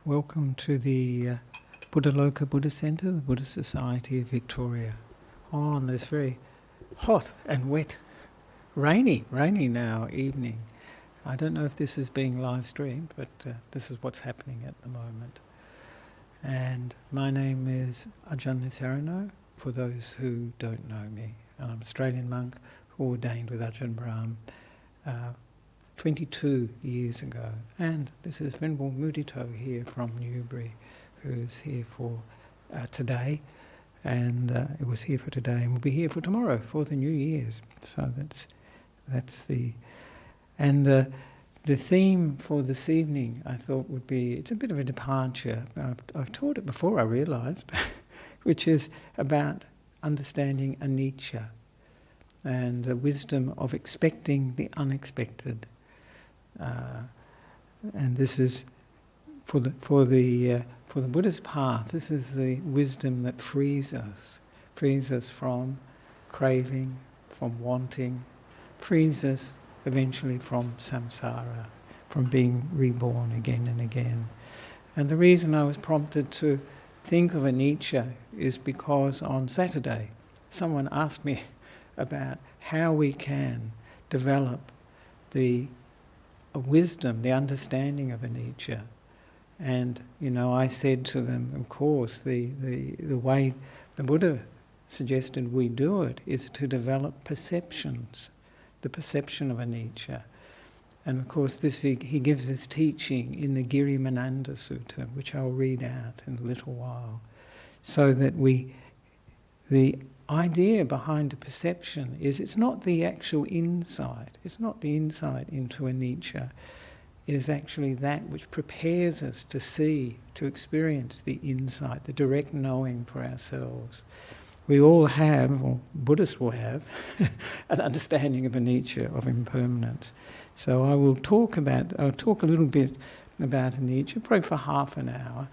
Welcome to the Buddhaloka Buddhist Centre, the Buddhist Society of Victoria. On this very hot and wet, rainy now evening. I don't know if this is being live streamed, but this is what's happening at the moment. And my name is Ajahn Nissarano, for those who don't know me. I'm an Australian monk who ordained with Ajahn Brahm 22 years ago. And this is Venerable Mudito here from Newbury, who's here for today. And it was here for today and will be here for tomorrow, for the New Year's. So that's the... And the theme for this evening, I thought, would be, it's a bit of a departure. I've taught it before, I realised, which is about understanding anicca and the wisdom of expecting the unexpected. And this is for the Buddhist path. This is the wisdom that frees us from craving, from wanting, frees us eventually from samsara, from being reborn again and again. And the reason I was prompted to think of anicca is because on Saturday someone asked me about how we can develop the wisdom, the understanding of anicca. And, I said to them, of course, the way the Buddha suggested we do it is to develop perceptions, the perception of anicca. And of course he gives his teaching in the Girimananda Sutta, which I'll read out in a little while, so that the idea behind the perception is it's not the actual insight, it's not the insight into anicca, it is actually that which prepares us to see, to experience the insight, the direct knowing for ourselves. We all have, or Buddhists will have, an understanding of anicca, of impermanence. So I'll talk a little bit about anicca, probably for half an hour,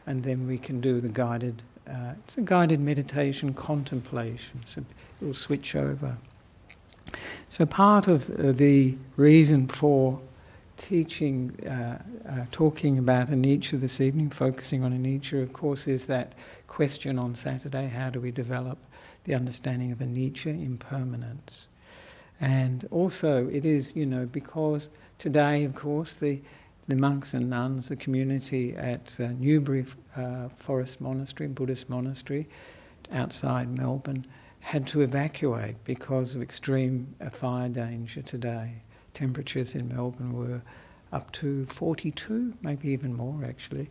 and then we can do the guided, it's a guided meditation contemplation, so it will switch over. So part of the reason for teaching, talking about anicca this evening, focusing on anicca, of course, is that question on Saturday, how do we develop the understanding of anicca, impermanence? And also it is, because today, of course, the monks and nuns, the community at Newbury Forest Monastery, Buddhist Monastery, outside Melbourne, had to evacuate because of extreme fire danger today. Temperatures in Melbourne were up to 42, maybe even more actually.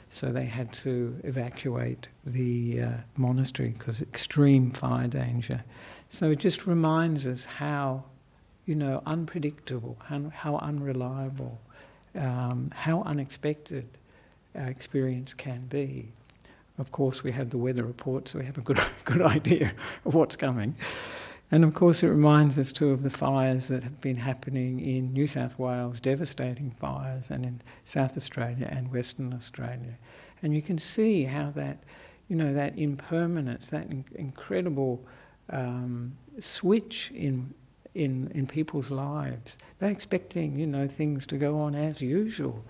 So they had to evacuate the monastery because of extreme fire danger. So it just reminds us how, unpredictable, how unreliable, how unexpected our experience can be. Of course, we have the weather report, so we have a good idea of what's coming. And of course, it reminds us too of the fires that have been happening in New South Wales, devastating fires, and in South Australia and Western Australia. And you can see how that, that impermanence, that incredible switch in people's lives. They're expecting, things to go on as usual.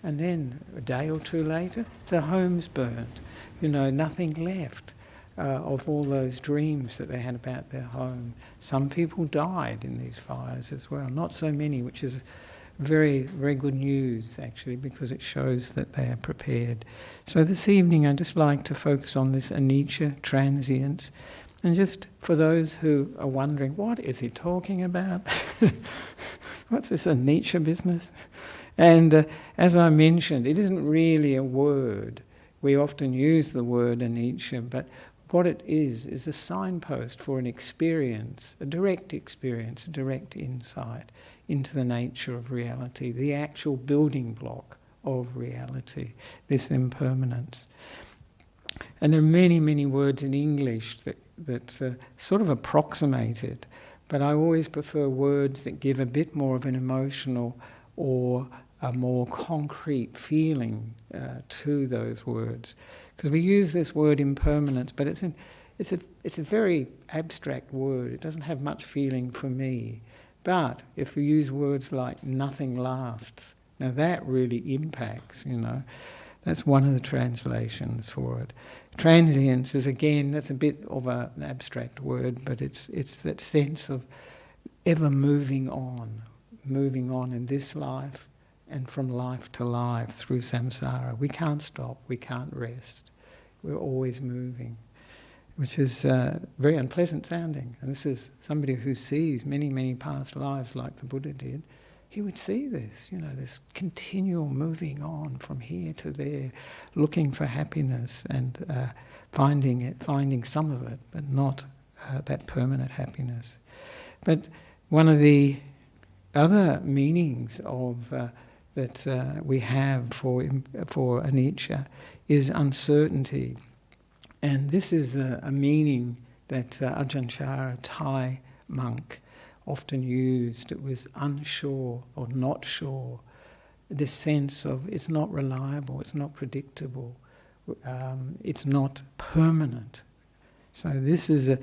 And then a day or two later, the home's burnt. Nothing left of all those dreams that they had about their home. Some people died in these fires as well. Not so many, which is very, very good news, actually, because it shows that they are prepared. So this evening, I'd just like to focus on this anicca, transience. And just for those who are wondering, what is he talking about? What's this anicca business? And as I mentioned, it isn't really a word. We often use the word anicca, but what it is a signpost for an experience, a direct insight into the nature of reality, the actual building block of reality, this impermanence. And there are many, many words in English that sort of approximate it, but I always prefer words that give a bit more of an emotional or a more concrete feeling to those words. Because we use this word impermanence, but it's a very abstract word. It doesn't have much feeling for me. But if we use words like nothing lasts, now that really impacts, That's one of the translations for it. Transience is, again, that's a bit of an abstract word, but it's that sense of ever moving on in this life and from life to life through samsara. We can't stop, we can't rest. We're always moving, which is very unpleasant sounding. And this is somebody who sees many, many past lives like the Buddha did. He would see this, this continual moving on from here to there, looking for happiness and finding some of it, but not that permanent happiness. But one of the other meanings of that we have for anicca is uncertainty. And this is a meaning that Ajahn Chara, Thai monk, often used. It was unsure or not sure. This sense of it's not reliable, it's not predictable, it's not permanent. So this is a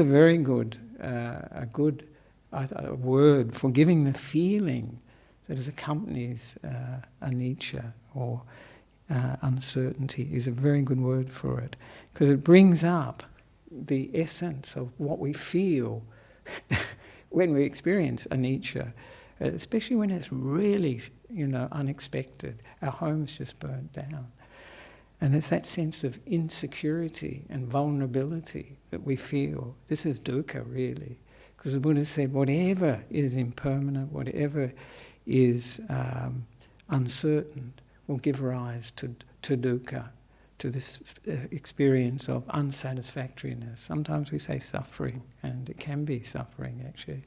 very good word for giving the feeling that accompanies anicca or uncertainty. Is a very good word for it, because it brings up the essence of what we feel when we experience anicca, especially when it's really, unexpected. Our home's just burnt down. And it's that sense of insecurity and vulnerability that we feel. This is dukkha, really. Because the Buddha said, whatever is impermanent, whatever is uncertain, will give rise to dukkha, to this experience of unsatisfactoriness. Sometimes we say suffering, and it can be suffering, actually.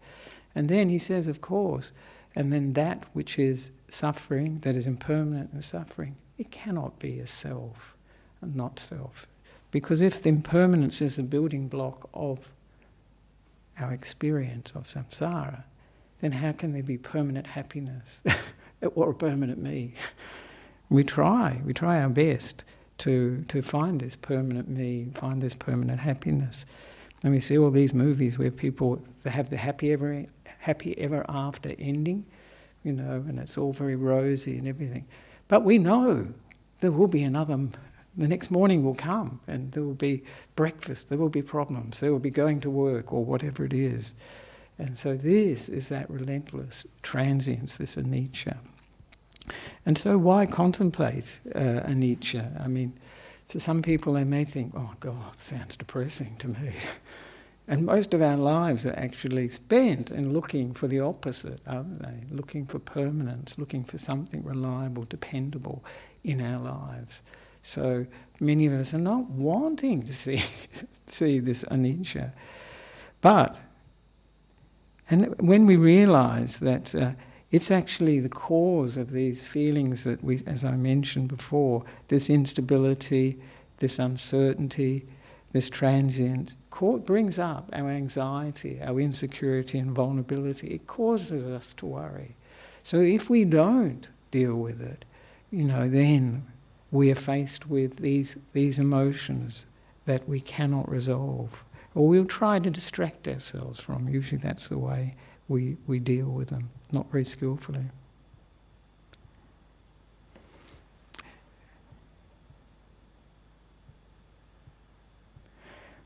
And then he says, of course, and then that which is suffering, that is impermanent and suffering, it cannot be a self, and not self. Because if the impermanence is the building block of our experience of samsara, then how can there be permanent happiness or a permanent me? We try our best to find this permanent me, find this permanent happiness. And we see all these movies where people, they have the happy ever after ending, and it's all very rosy and everything. But we know there will be the next morning will come, and there will be breakfast, there will be problems, there will be going to work or whatever it is. And so this is that relentless transience, this anicca. And so why contemplate anicca? I mean, for some people they may think, oh God, sounds depressing to me. And most of our lives are actually spent in looking for the opposite, aren't they? Looking for permanence, looking for something reliable, dependable in our lives. So many of us are not wanting to see this anicca. And when we realise that it's actually the cause of these feelings that we, as I mentioned before, this instability, this uncertainty, this transient, brings up our anxiety, our insecurity and vulnerability. It causes us to worry. So if we don't deal with it, then we are faced with these emotions that we cannot resolve. Or we'll try to distract ourselves from. Usually that's the way we deal with them, not very skillfully.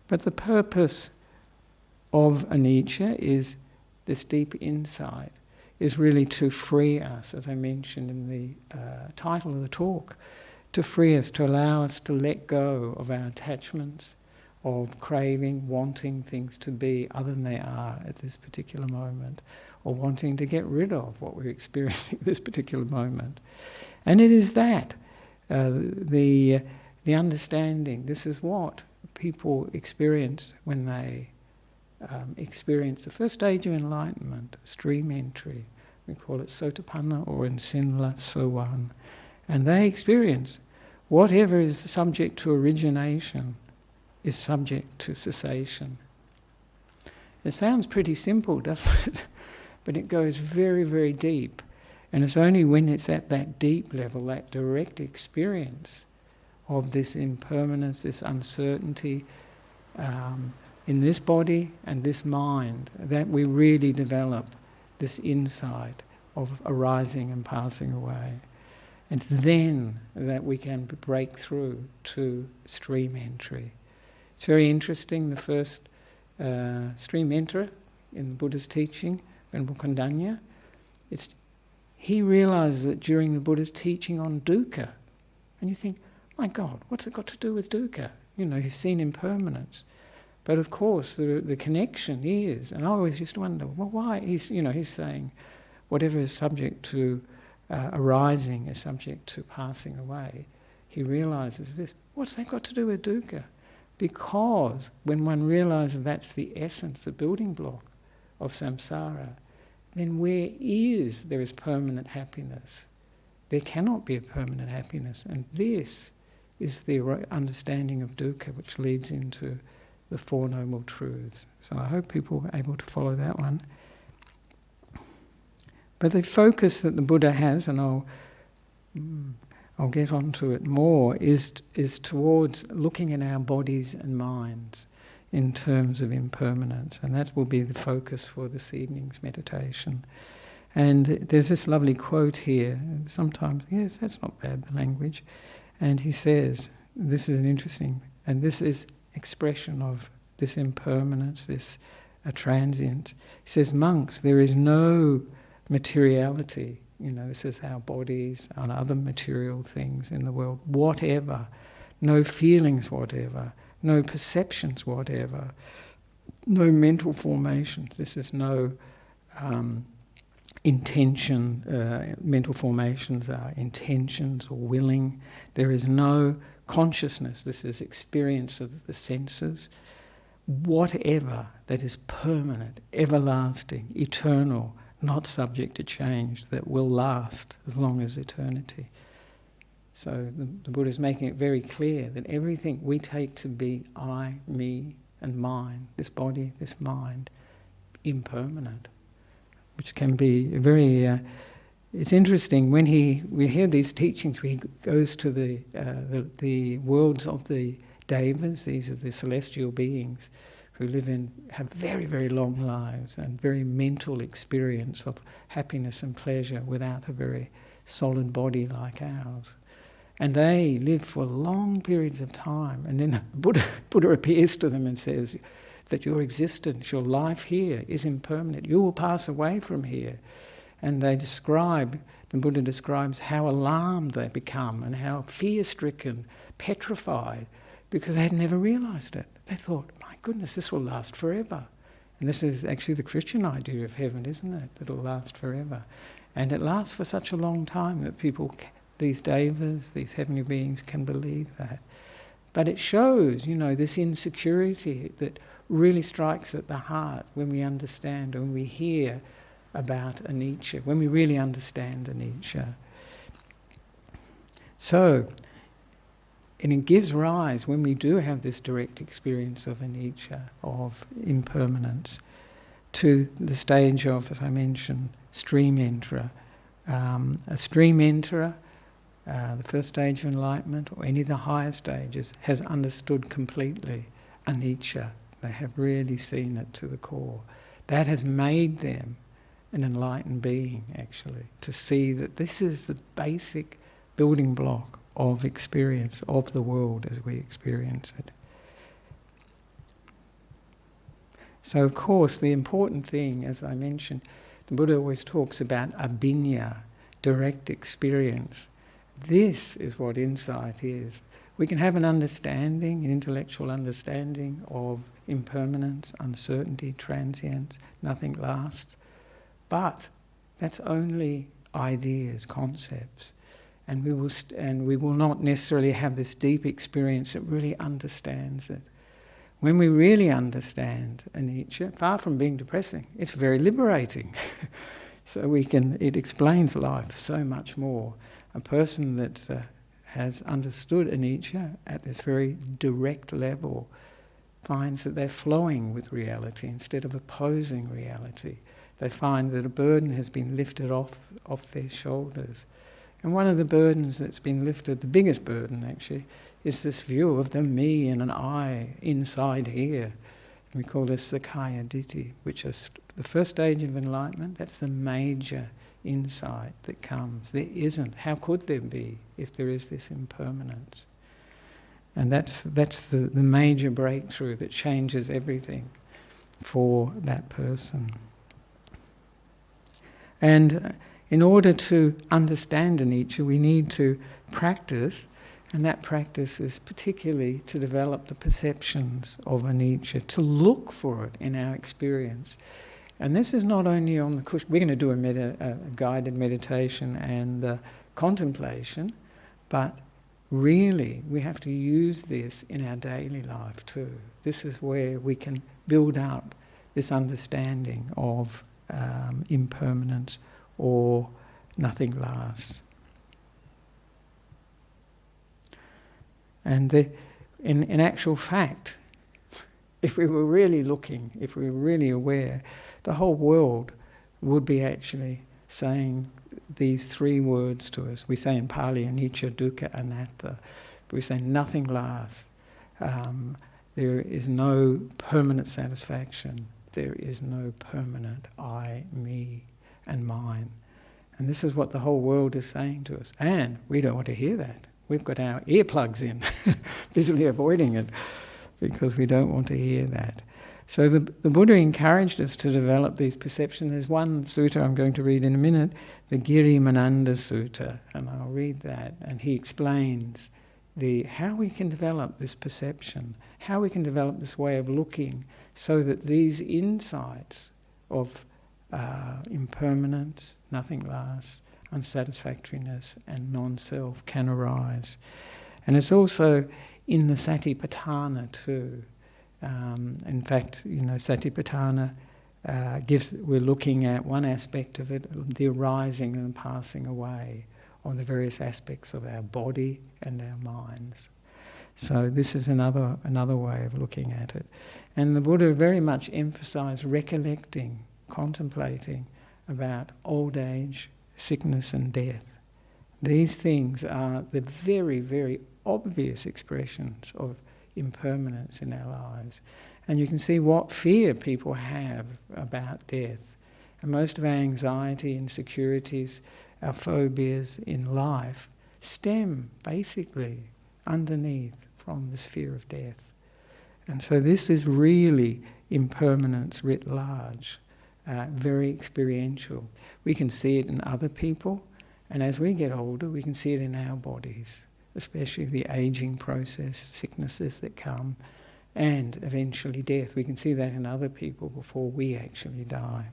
But the purpose of anicca is this deep insight, is really to free us, as I mentioned in the title of the talk, to free us, to allow us to let go of our attachments, of craving, wanting things to be other than they are at this particular moment, or wanting to get rid of what we're experiencing at this particular moment. And it is that, the understanding, this is what people experience when they experience the first stage of enlightenment, stream entry. We call it Sotapanna, or in Sinhala, Sowan. And they experience whatever is subject to origination is subject to cessation. It sounds pretty simple, doesn't it? But it goes very, very deep. And it's only when it's at that deep level, that direct experience of this impermanence, this uncertainty in this body and this mind, that we really develop this insight of arising and passing away. It's then that we can break through to stream entry. It's very interesting, the first stream enterer in the Buddha's teaching, Venerable Kondanya, he realizes that during the Buddha's teaching on dukkha, and you think, my God, what's it got to do with dukkha? He's seen impermanence. But of course, the connection is, and I always used to wonder, well, why? He's saying, whatever is subject to arising is subject to passing away. He realizes this. What's that got to do with dukkha? Because when one realizes that's the essence, the building block of samsara, then there is permanent happiness. There cannot be a permanent happiness. And this is the understanding of dukkha, which leads into the Four Noble Truths. So I hope people are able to follow that one. But the focus that the Buddha has, and I'll get onto it more, is towards looking at our bodies and minds in terms of impermanence, and that will be the focus for this evening's meditation. And there's this lovely quote here, sometimes, yes, that's not bad, the language, and he says, this is an interesting, and this is expression of this impermanence, this transience. He says, monks, there is no materiality, this is our bodies and other material things in the world, whatever, no feelings whatever, no perceptions whatever, no mental formations. This is no intention, mental formations are intentions or willing. There is no consciousness, this is experience of the senses. Whatever that is permanent, everlasting, eternal, not subject to change, that will last as long as eternity. So the Buddha is making it very clear that everything we take to be I, me, and mine, this body, this mind, impermanent, which can be very... it's interesting, when we hear these teachings, he goes to the worlds of the devas. These are the celestial beings who have very, very long lives and very mental experience of happiness and pleasure without a very solid body like ours. And they live for long periods of time. And then the Buddha appears to them and says that your existence, your life here is impermanent. You will pass away from here. And the Buddha describes how alarmed they become and how fear-stricken, petrified, because they had never realized it. They thought, my goodness, this will last forever. And this is actually the Christian idea of heaven, isn't it? It'll last forever. And it lasts for such a long time that these devas, these heavenly beings, can believe that. But it shows, this insecurity that really strikes at the heart when we understand, when we hear about anicca, when we really understand anicca. So, and it gives rise, when we do have this direct experience of anicca, of impermanence, to the stage of, as I mentioned, stream enterer. A stream enterer, the first stage of enlightenment, or any of the higher stages, has understood completely anicca. They have really seen it to the core. That has made them an enlightened being, actually, to see that this is the basic building block of experience of the world as we experience it. So, of course, the important thing, as I mentioned, the Buddha always talks about abhinya, direct experience. This is what insight is. We can have an understanding, an intellectual understanding of impermanence, uncertainty, transience, nothing lasts. But that's only ideas, concepts. And we will not necessarily have this deep experience that really understands it. When we really understand anicca, far from being depressing, it's very liberating. So it explains life so much more. A person that has understood anicca at this very direct level finds that they're flowing with reality instead of opposing reality. They find that a burden has been lifted off their shoulders. And one of the burdens that's been lifted, the biggest burden actually, is this view of the me and an I inside here. We call this Sakkaya Ditthi, which is the first stage of enlightenment. That's the major insight that comes. There isn't. How could there be if there is this impermanence? And that's the major breakthrough that changes everything for that person. And in order to understand anicca, we need to practice, and that practice is particularly to develop the perceptions of anicca, to look for it in our experience. And this is not only on the cushion. We're going to do a guided meditation and contemplation, but really we have to use this in our daily life too. This is where we can build up this understanding of impermanence or nothing lasts. And in actual fact, if we were really looking, if we were really aware, the whole world would be actually saying these three words to us. We say in Pali, anicca, dukkha, anatta. We say nothing lasts. There is no permanent satisfaction. There is no permanent I, me, and mine. And this is what the whole world is saying to us. And we don't want to hear that. We've got our earplugs in, busily avoiding it, because we don't want to hear that. So the Buddha encouraged us to develop these perceptions. There's one sutta I'm going to read in a minute, the Girimananda Sutta, and I'll read that. And he explains how we can develop this perception, how we can develop this way of looking, so that these insights of impermanence, nothing lasts, unsatisfactoriness and non-self can arise. And it's also in the Satipatthana too. In fact, Satipatthana we're looking at one aspect of it, the arising and passing away of the various aspects of our body and our minds. So this is another way of looking at it. And the Buddha very much emphasised recollecting, contemplating about old age, sickness and death. These things are the very, very obvious expressions of impermanence in our lives. And you can see what fear people have about death. And most of our anxiety, insecurities, our phobias in life stem basically underneath from this fear of death. And so this is really impermanence writ large, very experiential. We can see it in other people, and as we get older, we can see it in our bodies, especially the aging process, sicknesses that come, and eventually death. We can see that in other people before we actually die.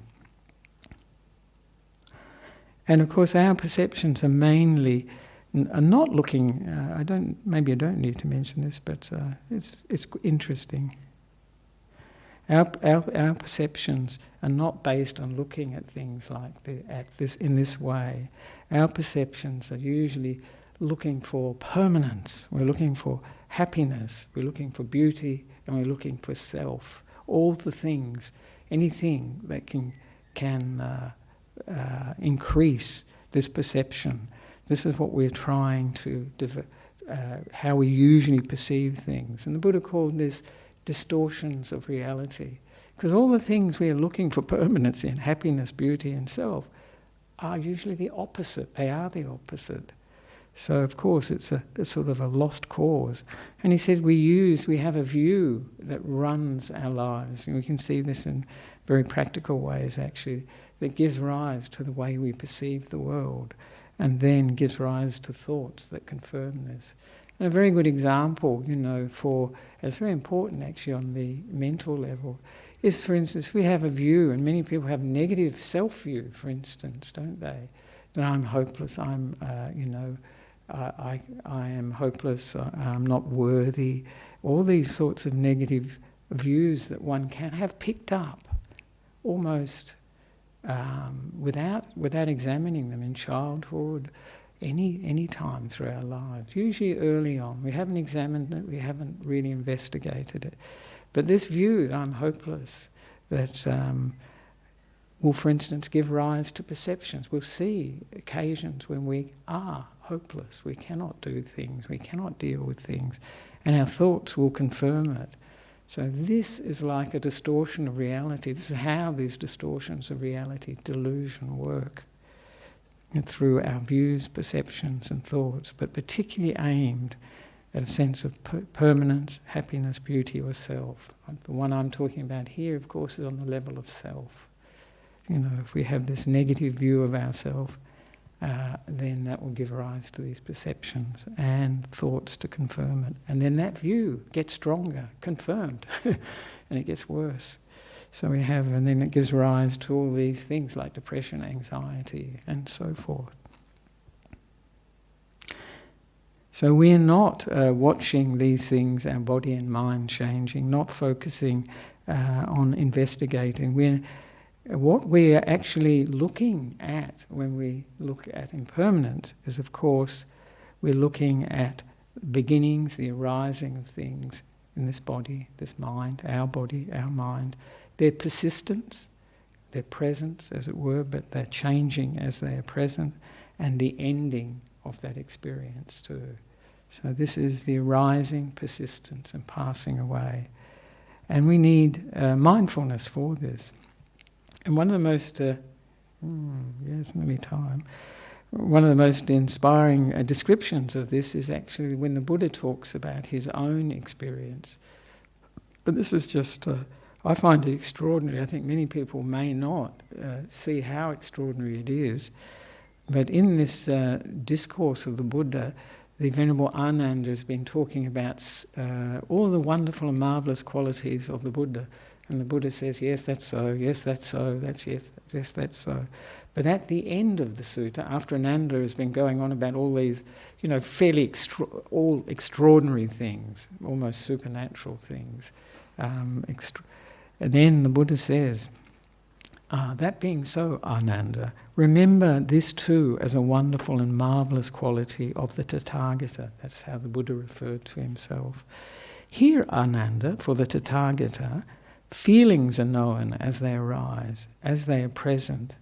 And of course, our perceptions are mainly not looking. Maybe I don't need to mention this, but it's interesting. Our perceptions are not based on looking at things like in this way. Our perceptions are usually looking for permanence. We're looking for happiness. We're looking for beauty, and we're looking for self. All the things, anything that can increase this perception. This is what we're trying to how we usually perceive things. And the Buddha called this distortions of reality. Because all the things we are looking for permanence in, happiness, beauty and self, are usually the opposite. They are the opposite. So of course it's a sort of a lost cause. And he said we have a view that runs our lives. And we can see this in very practical ways actually, that gives rise to the way we perceive the world, and then gives rise to thoughts that confirm this. And a very good example, it's very important actually on the mental level, is, for instance, we have a view, and many people have negative self-view, for instance, don't they? That I'm hopeless, I am hopeless, I'm not worthy. All these sorts of negative views that one can have picked up almost without examining them in childhood, any time through our lives. Usually early on, we haven't examined it, we haven't really investigated it. But this view that I'm hopeless, that will, for instance, give rise to perceptions. We'll see occasions when we are hopeless, we cannot do things, we cannot deal with things, and our thoughts will confirm it. So this is like a distortion of reality. This is how these distortions of reality, delusion, work. through our views, perceptions and thoughts, but particularly aimed at a sense of permanence, happiness, beauty or self. The one I'm talking about here, of course, is on the level of self. If we have this negative view of ourself, then that will give rise to these perceptions and thoughts to confirm it. And then that view gets stronger, confirmed, and it gets worse. So and then it gives rise to all these things like depression, anxiety, and so forth. So we're not watching these things, our body and mind changing, not focusing on investigating. What we are actually looking at when we look at impermanence is, of course, we're looking at beginnings, the arising of things in this body, this mind, our body, our mind, their persistence, their presence, as it were, but they're changing as they are present, and the ending of that experience too. So this is the arising, persistence, and passing away. And we need mindfulness for this. And one of the most, it's nearly time, one of the most inspiring descriptions of this is actually when the Buddha talks about his own experience. But this is just, I find it extraordinary. I think many people may not see how extraordinary it is. But in this discourse of the Buddha, the Venerable Ananda has been talking about all the wonderful and marvellous qualities of the Buddha. And the Buddha says, yes, that's so, yes, that's so, yes, that's so. But at the end of the sutta, after Ananda has been going on about all these, fairly all extraordinary things, almost supernatural things, and then the Buddha says, that being so, Ananda, remember this too as a wonderful and marvellous quality of the Tathagata. That's how the Buddha referred to himself. Here, Ananda, for the Tathagata, feelings are known as they arise, as they are present,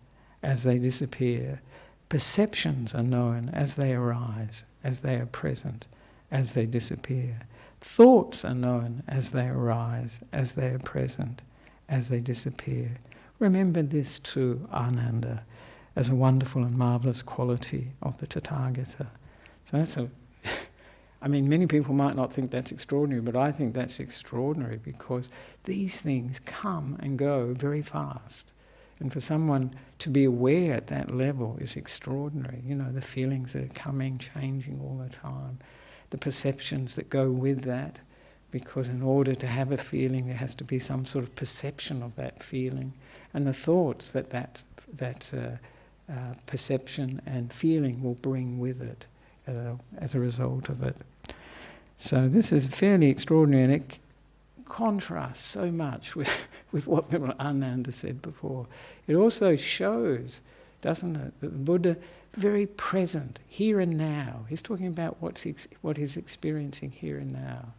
as they disappear. Perceptions are known as they arise, as they are present, as they disappear. Thoughts are known as they arise, as they are present, as they disappear. Remember this too, Ananda, as a wonderful and marvellous quality of the Tathagata. So that's many people might not think that's extraordinary, but I think that's extraordinary because these things come and go very fast. And for someone to be aware at that level is extraordinary. The feelings that are coming, changing all the time. The perceptions that go with that, because in order to have a feeling there has to be some sort of perception of that feeling. And the thoughts that perception and feeling will bring with it as a result of it. So this is fairly extraordinary, and it contrasts so much with what Ananda said before. It also shows, doesn't it, that the Buddha very present, here and now. He's talking about what he's experiencing here and now.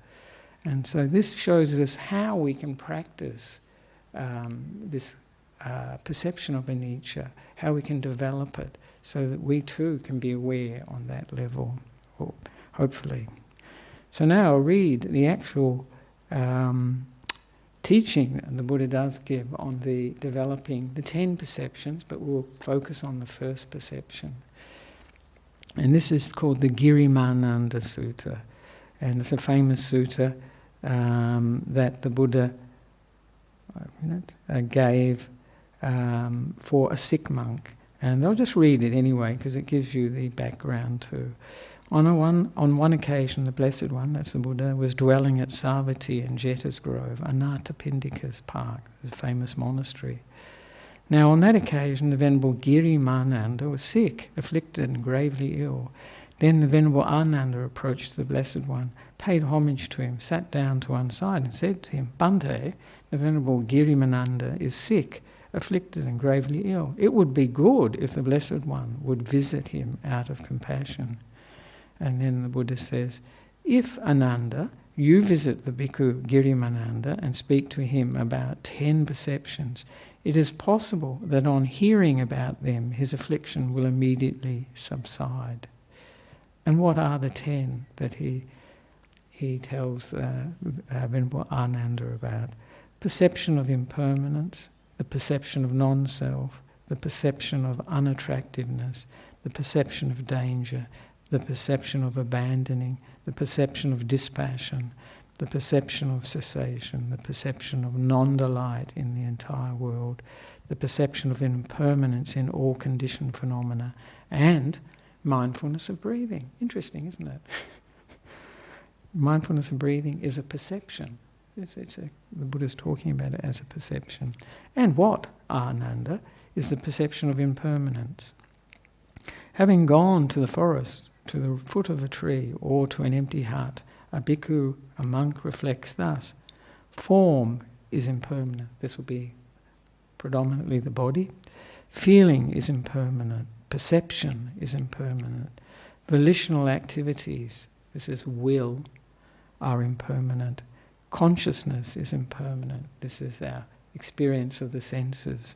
And so this shows us how we can practice this perception of anicca, how we can develop it so that we too can be aware on that level, or hopefully. So now I'll read the actual teaching that the Buddha does give on the developing the 10 perceptions, but we'll focus on the first perception. And this is called the Girimananda Sutta. And it's a famous sutta that the Buddha gave for a sick monk. And I'll just read it anyway because it gives you the background too. On one occasion, the Blessed One, that's the Buddha, was dwelling at Savatthi in Jeta's Grove, Anathapindika's park, the famous monastery. Now on that occasion, the Venerable Girimananda was sick, afflicted and gravely ill. Then the Venerable Ananda approached the Blessed One, paid homage to him, sat down to one side and said to him, Bhante, the Venerable Girimananda is sick, afflicted and gravely ill. It would be good if the Blessed One would visit him out of compassion. And then the Buddha says, if Ananda, you visit the Bhikkhu Girimananda and speak to him about 10 perceptions, it is possible that on hearing about them, his affliction will immediately subside. And what are the 10 that he tells Venerable Ananda about? Perception of impermanence, the perception of non-self, the perception of unattractiveness, the perception of danger, the perception of abandoning, the perception of dispassion, the perception of cessation, the perception of non-delight in the entire world, the perception of impermanence in all conditioned phenomena, and mindfulness of breathing. Interesting, isn't it? Mindfulness of breathing is a perception. The Buddha's talking about it as a perception. And what, Ananda, is the perception of impermanence. Having gone to the forest, to the foot of a tree, or to an empty hut, a bhikkhu, a monk, reflects thus: form is impermanent. This will be predominantly the body. Feeling is impermanent. Perception is impermanent. Volitional activities, this is will, are impermanent. Consciousness is impermanent. This is our experience of the senses.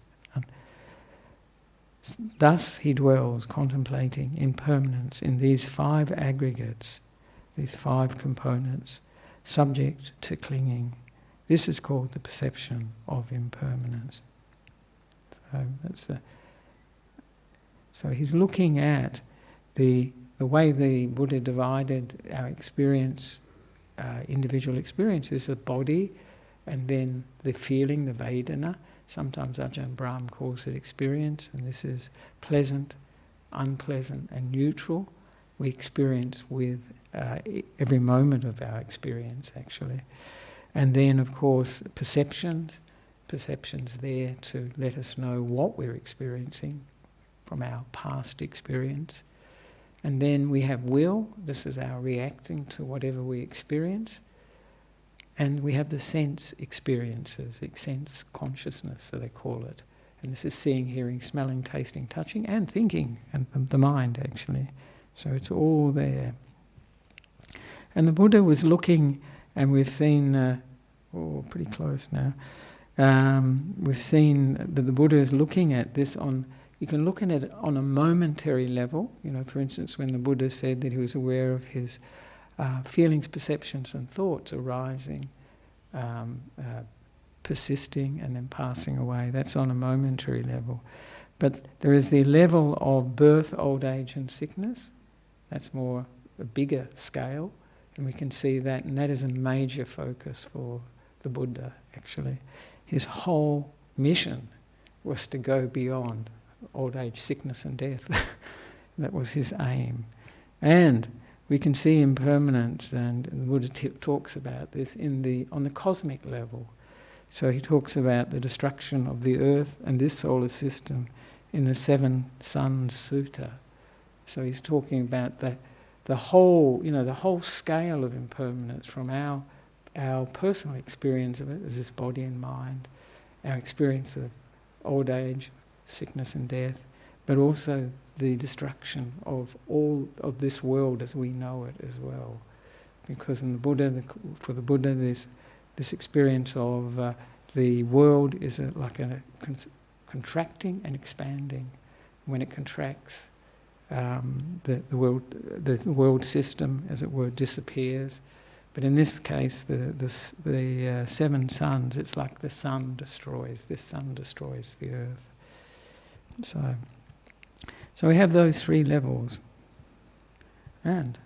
Thus he dwells, contemplating impermanence in these 5 aggregates, these 5 components, subject to clinging. This is called the perception of impermanence. So he's looking at the way the Buddha divided our experience, individual experience, is the body, and then the feeling, the Vedana. Sometimes Ajahn Brahm calls it experience, and this is pleasant, unpleasant, and neutral. We experience with every moment of our experience, actually. And then, of course, perceptions there to let us know what we're experiencing from our past experience. And then we have will, this is our reacting to whatever we experience. And we have the sense experiences, sense consciousness, so they call it. And this is seeing, hearing, smelling, tasting, touching, and thinking, and the mind, actually. So it's all there. And the Buddha was looking, and we've seen, pretty close now, we've seen that the Buddha is looking at this on, you can look at it on a momentary level. You know, for instance, when the Buddha said that he was aware of his feelings, perceptions and thoughts arising, persisting and then passing away. That's on a momentary level. But there is the level of birth, old age and sickness. That's more a bigger scale, and we can see that, and that is a major focus for the Buddha, actually. His whole mission was to go beyond old age, sickness and death. That was his aim. And we can see impermanence, and the Buddha talks about this on the cosmic level. So he talks about the destruction of the earth and this solar system in the 7 Suns Sutta. So he's talking about the whole scale of impermanence, from our personal experience of it as this body and mind, our experience of old age, sickness and death, but also the destruction of all of this world as we know it as well. Because in the Buddha, for the Buddha, there's this experience of the world is like a contracting and expanding. When it contracts, the world system, as it were, disappears. But in this case, the 7 suns, it's like the sun destroys the earth. So we have those 3 levels. And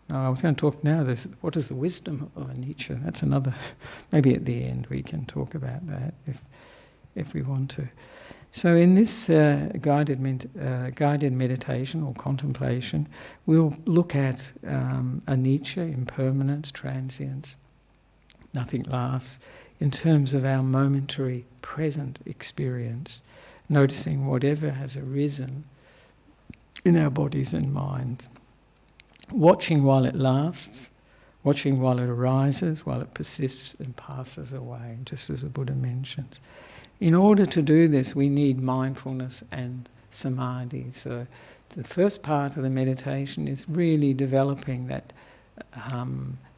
now I was going to talk now, what is the wisdom of anicca? That's another, maybe at the end we can talk about that if we want to. So in this guided meditation or contemplation, we'll look at anicca, impermanence, transience, nothing lasts, in terms of our momentary present experience, noticing whatever has arisen in our bodies and minds, watching while it lasts, watching while it arises, while it persists and passes away, just as the Buddha mentions. In order to do this, we need mindfulness and samadhi. So the first part of the meditation is really developing that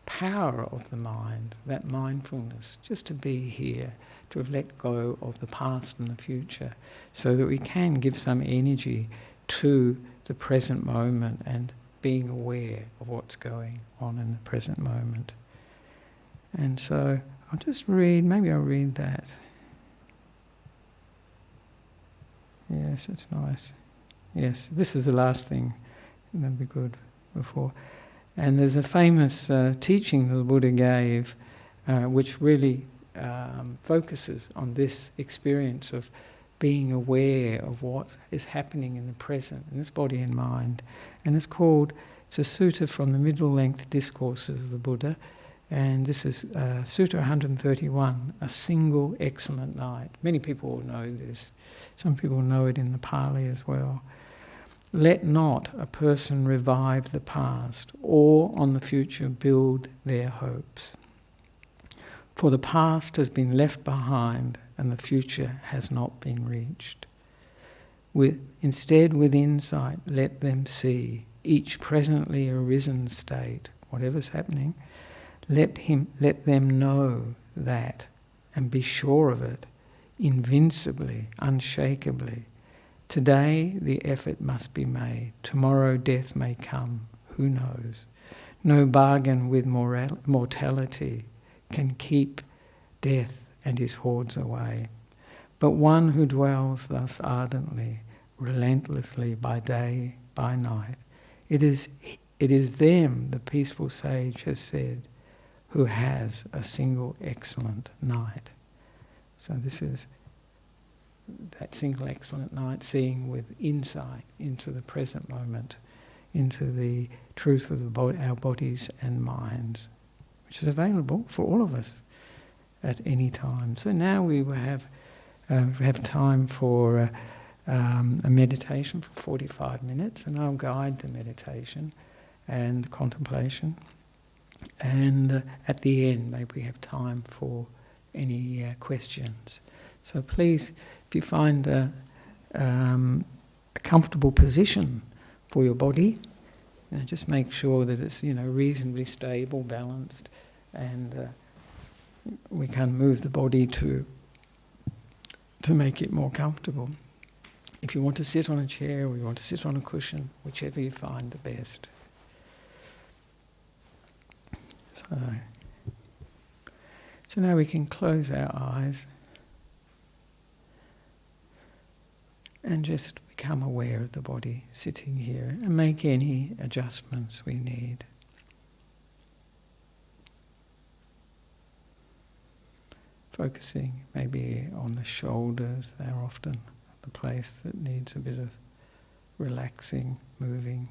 power of the mind, that mindfulness, just to be here, to have let go of the past and the future, so that we can give some energy to the present moment and being aware of what's going on in the present moment. And so I'll just read, maybe I'll read that. Yes, it's nice. Yes, this is the last thing. That'd be good before. And there's a famous teaching that the Buddha gave, which really focuses on this experience of being aware of what is happening in the present, in this body and mind. And it's a sutta from the middle-length discourses of the Buddha, and this is Sutta 131, a single excellent night. Many people will know this. Some people know it in the Pali as well. Let not a person revive the past or on the future build their hopes. For the past has been left behind and the future has not been reached. Instead, with insight, let them see each presently arisen state, whatever's happening, let them know that and be sure of it, invincibly, unshakably. Today the effort must be made. Tomorrow death may come. Who knows? No bargain with mortality can keep death and his hordes away. But one who dwells thus ardently, relentlessly by day, by night, it is them, the peaceful sage has said, who has a single excellent night. So this is that single excellent night, seeing with insight into the present moment, into the truth of our bodies and minds, which is available for all of us at any time. So now we will have time for a meditation for 45 minutes, and I'll guide the meditation and contemplation. And at the end, maybe we have time for any questions. So please, if you find a comfortable position for your body, just make sure that it's reasonably stable, balanced, and we can move the body to make it more comfortable. If you want to sit on a chair or you want to sit on a cushion, whichever you find the best. So now we can close our eyes and just become aware of the body sitting here and make any adjustments we need. Focusing maybe on the shoulders, they're often the place that needs a bit of relaxing, moving.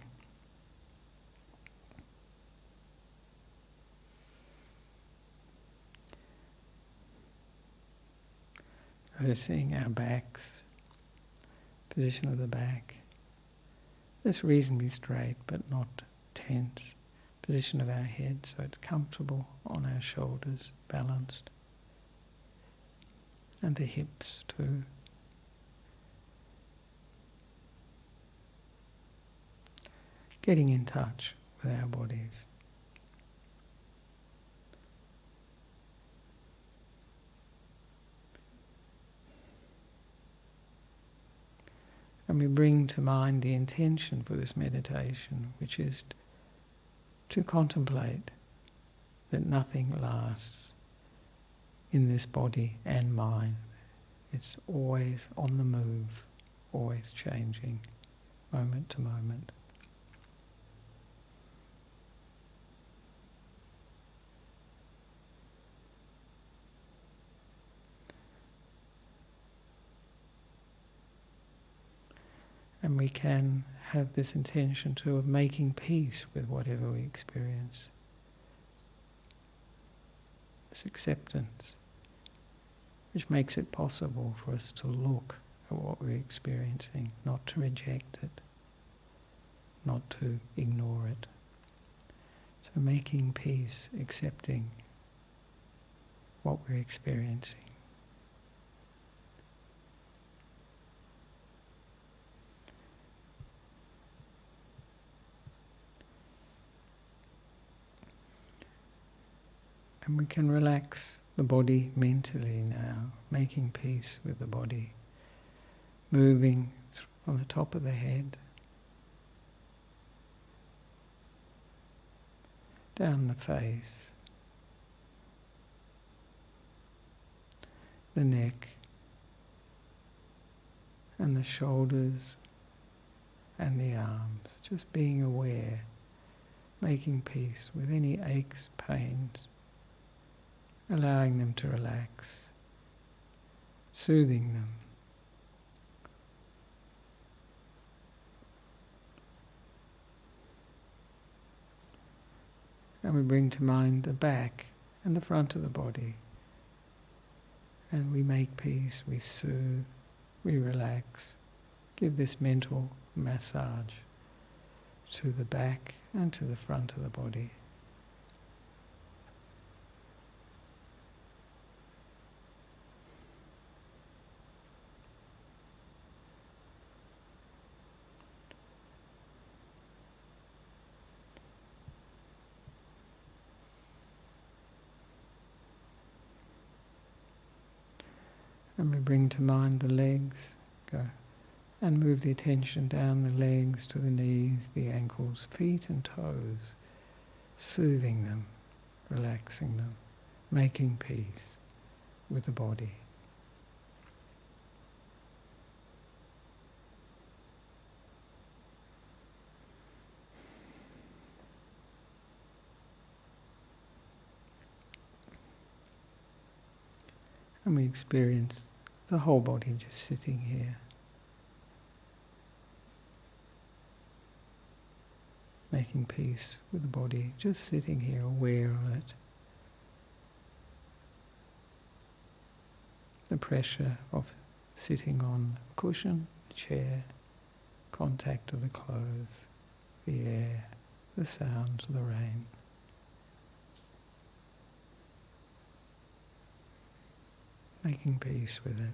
Noticing our backs, position of the back. It's reasonably straight but not tense. Position of our head so it's comfortable on our shoulders, balanced. And the hips too. Getting in touch with our bodies. And we bring to mind the intention for this meditation, which is to contemplate that nothing lasts in this body and mind. It's always on the move, always changing, moment to moment. And we can have this intention too of making peace with whatever we experience. This acceptance, which makes it possible for us to look at what we're experiencing, not to reject it, not to ignore it. So making peace, accepting what we're experiencing. And we can relax the body mentally now, making peace with the body, moving from the top of the head, down the face, the neck, and the shoulders, and the arms, just being aware, making peace with any aches, pains, allowing them to relax, soothing them. And we bring to mind the back and the front of the body. And we make peace, we soothe, we relax. Give this mental massage to the back and to the front of the body. And we bring to mind the legs, go, and move the attention down the legs to the knees, the ankles, feet and toes, soothing them, relaxing them, making peace with the body. And we experience the whole body just sitting here, making peace with the body, just sitting here, aware of it. The pressure of sitting on a cushion, a chair, contact of the clothes, the air, the sounds of the rain. Making peace with it.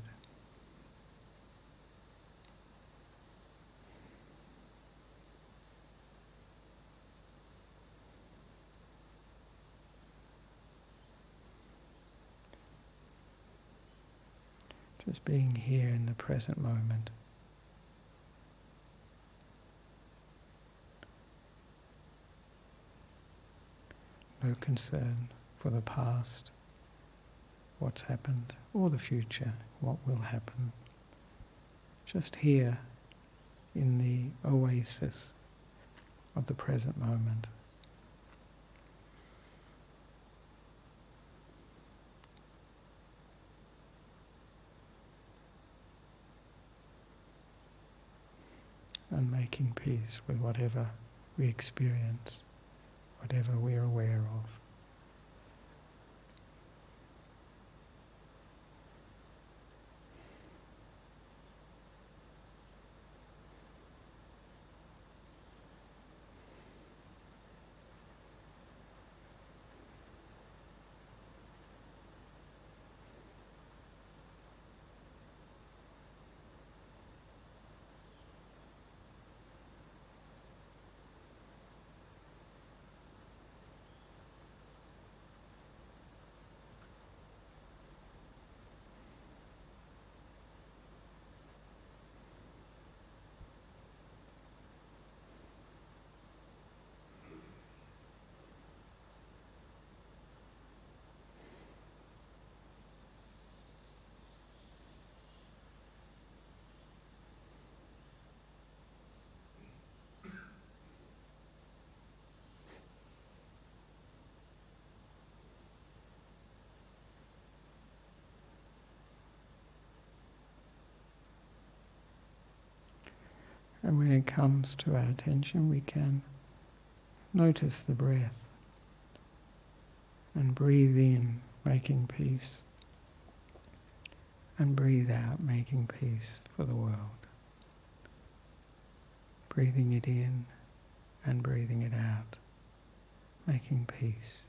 Just being here in the present moment. No concern for the past, what's happened, or the future, what will happen. Just here in the oasis of the present moment. And making peace with whatever we experience, whatever we're aware of. And when it comes to our attention, we can notice the breath and breathe in, making peace, and breathe out, making peace for the world. Breathing it in and breathing it out, making peace.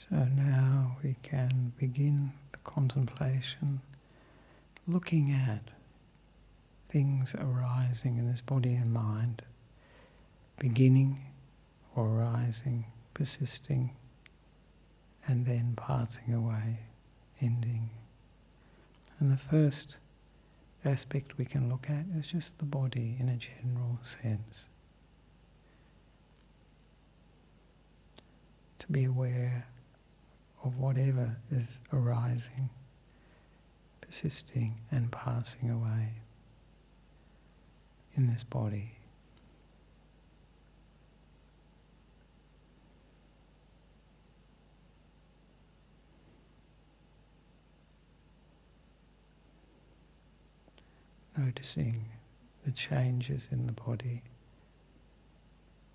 So now we can begin the contemplation, looking at things arising in this body and mind, beginning or arising, persisting, and then passing away, ending. And the first aspect we can look at is just the body in a general sense. To be aware of whatever is arising, persisting and passing away in this body. Noticing the changes in the body,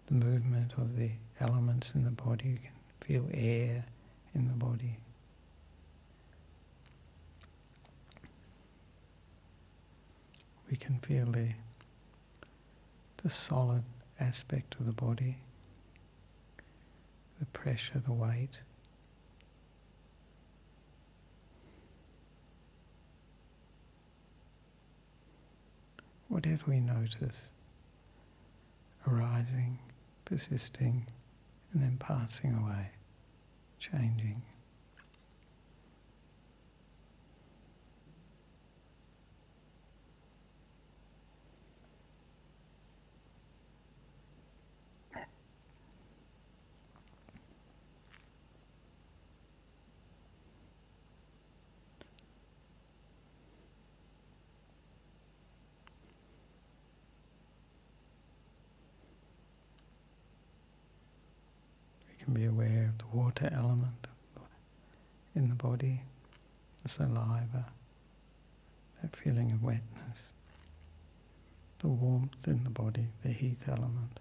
the movement of the elements in the body. You can feel air in the body. We can feel the solid aspect of the body, the pressure, the weight. Whatever we notice arising, persisting, and then passing away, changing. Be aware of the water element in the body, the saliva, that feeling of wetness, the warmth in the body, the heat element.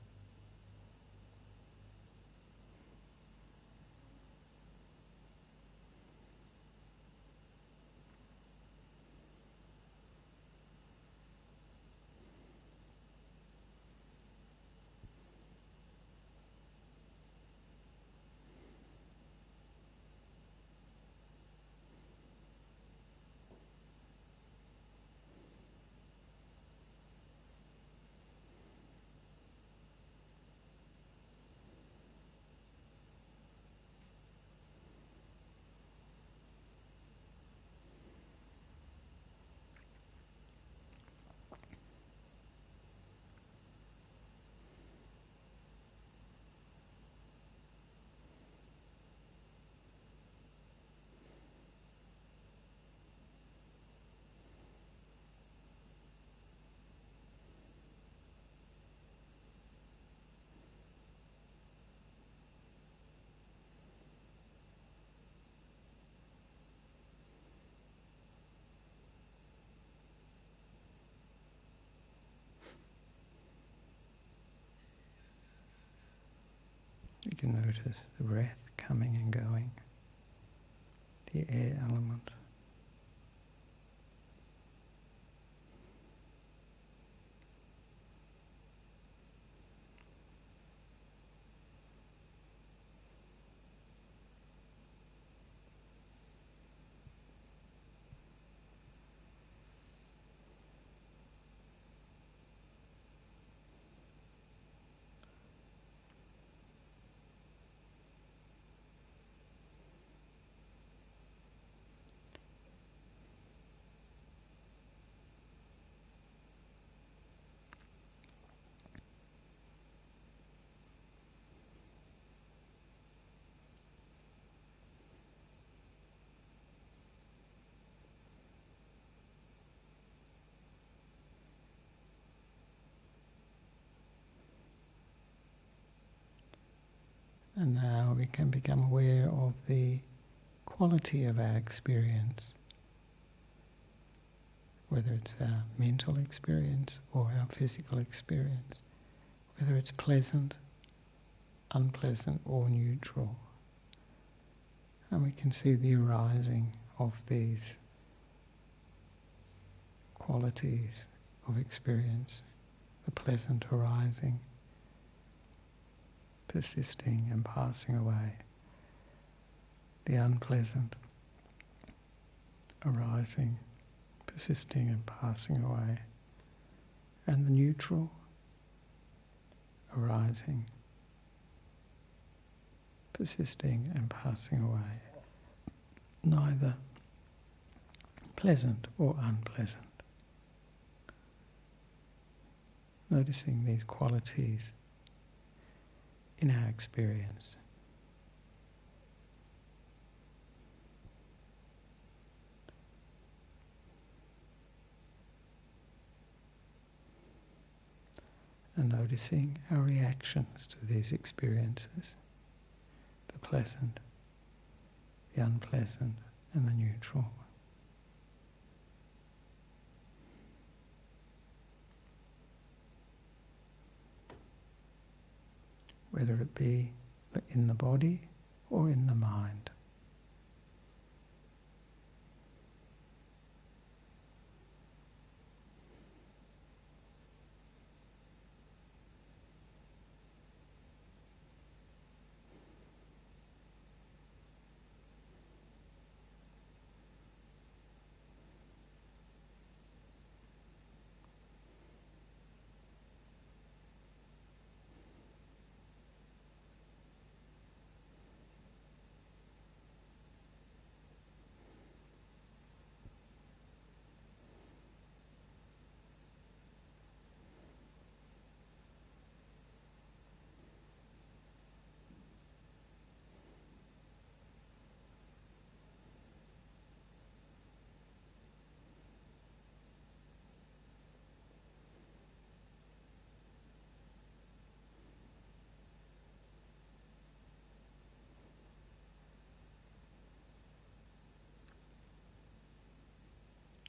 You can notice the breath coming and going, the air element. And now we can become aware of the quality of our experience, whether it's our mental experience or our physical experience, whether it's pleasant, unpleasant or neutral. And we can see the arising of these qualities of experience, the pleasant arising, persisting and passing away, the unpleasant, arising, persisting and passing away, and the neutral, arising, persisting and passing away, neither pleasant or unpleasant. Noticing these qualities in our experience. And noticing our reactions to these experiences, the pleasant, the unpleasant, and the neutral. Whether it be in the body or in the mind.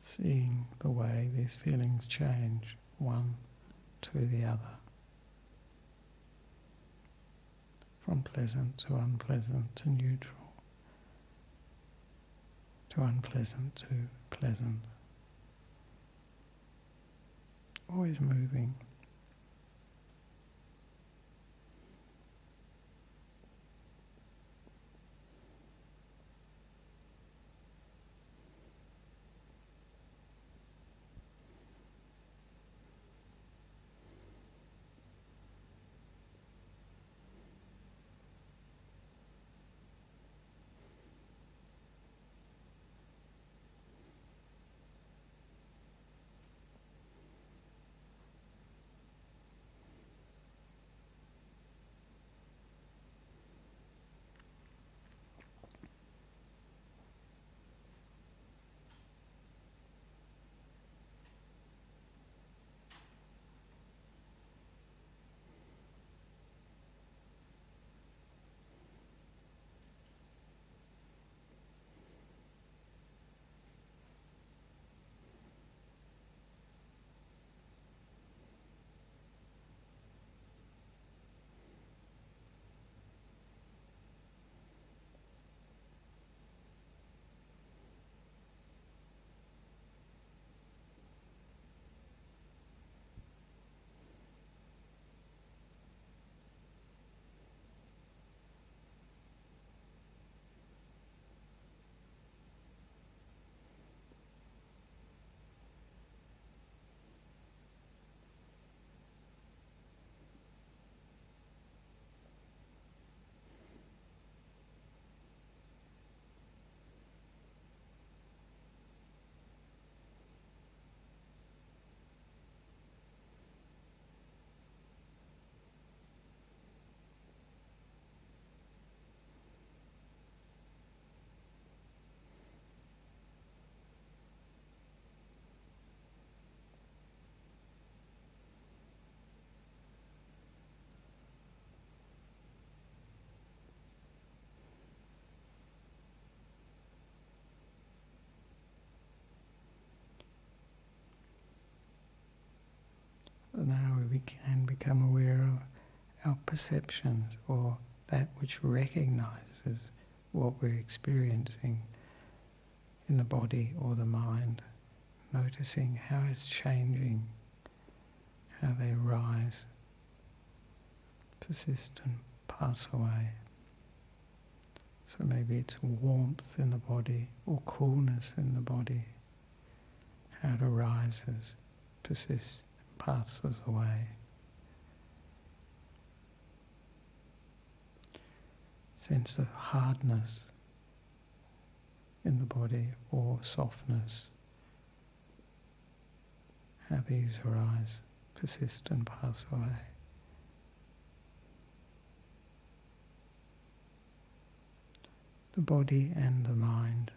Seeing the way these feelings change one to the other, from pleasant to unpleasant to neutral, to unpleasant to pleasant, always moving. Now we can become aware of our perceptions, or that which recognizes what we're experiencing in the body or the mind, noticing how it's changing, how they rise, persist and pass away. So So maybe it's warmth in the body or coolness in the body. How it arises, persists, passes away. Sense of hardness in the body or softness. How these arise, persist and pass away. The body and the mind.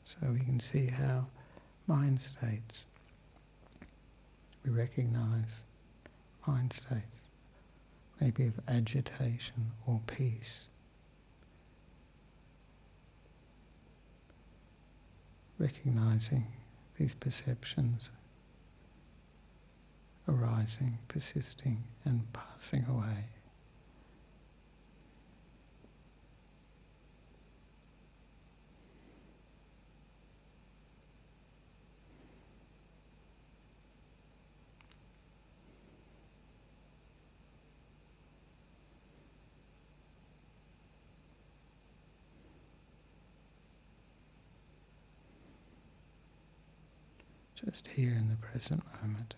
So we can see how mind states, we recognize mind states, maybe of agitation or peace. Recognizing these perceptions arising, persisting and passing away. Just here in the present moment.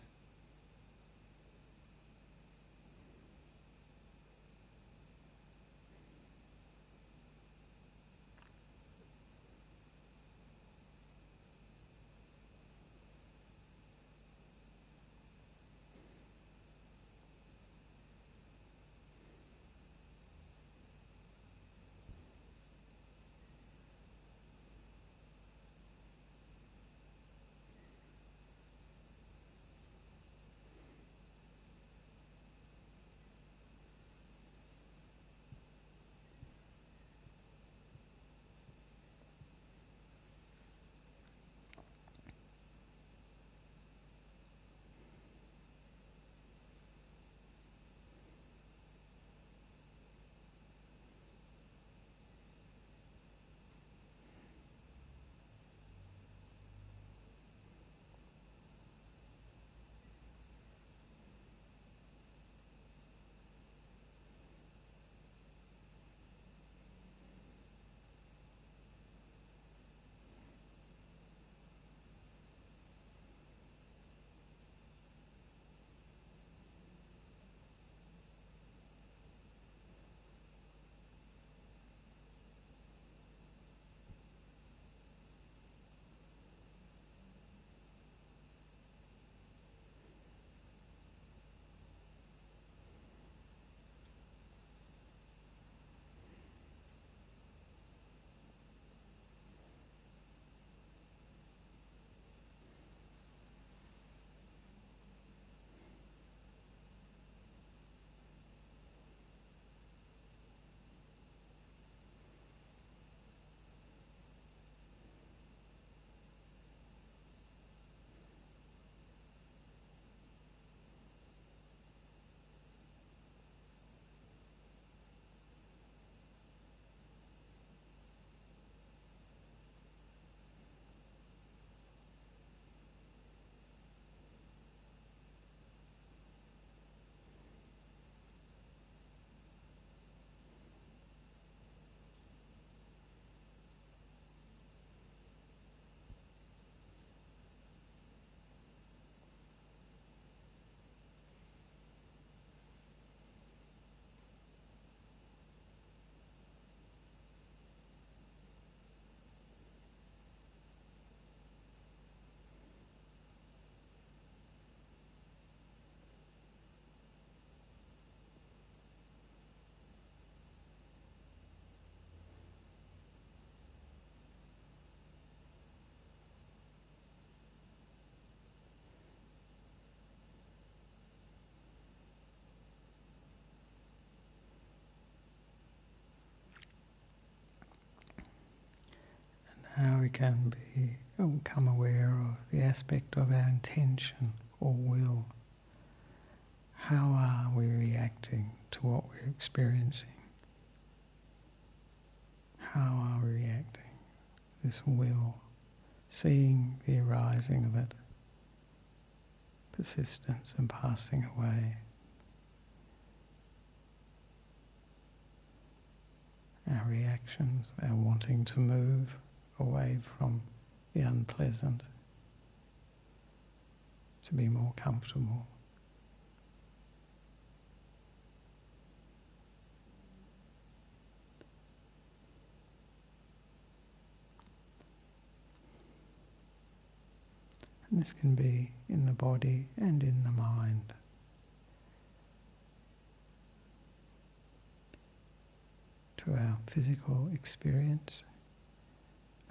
Now we can become aware of the aspect of our intention or will. How are we reacting to what we're experiencing? How are we reacting? This will, seeing the arising of it, persistence and passing away. Our reactions, our wanting to move away from the unpleasant, to be more comfortable. And this can be in the body and in the mind. To our physical experience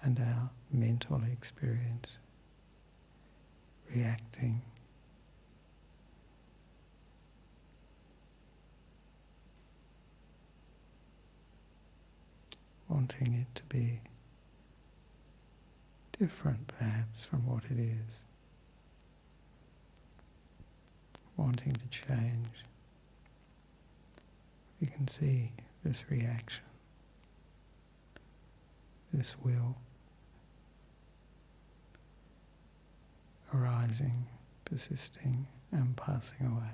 and our mental experience, reacting. Wanting it to be different perhaps from what it is. Wanting to change. You can see this reaction, this will arising, persisting and passing away.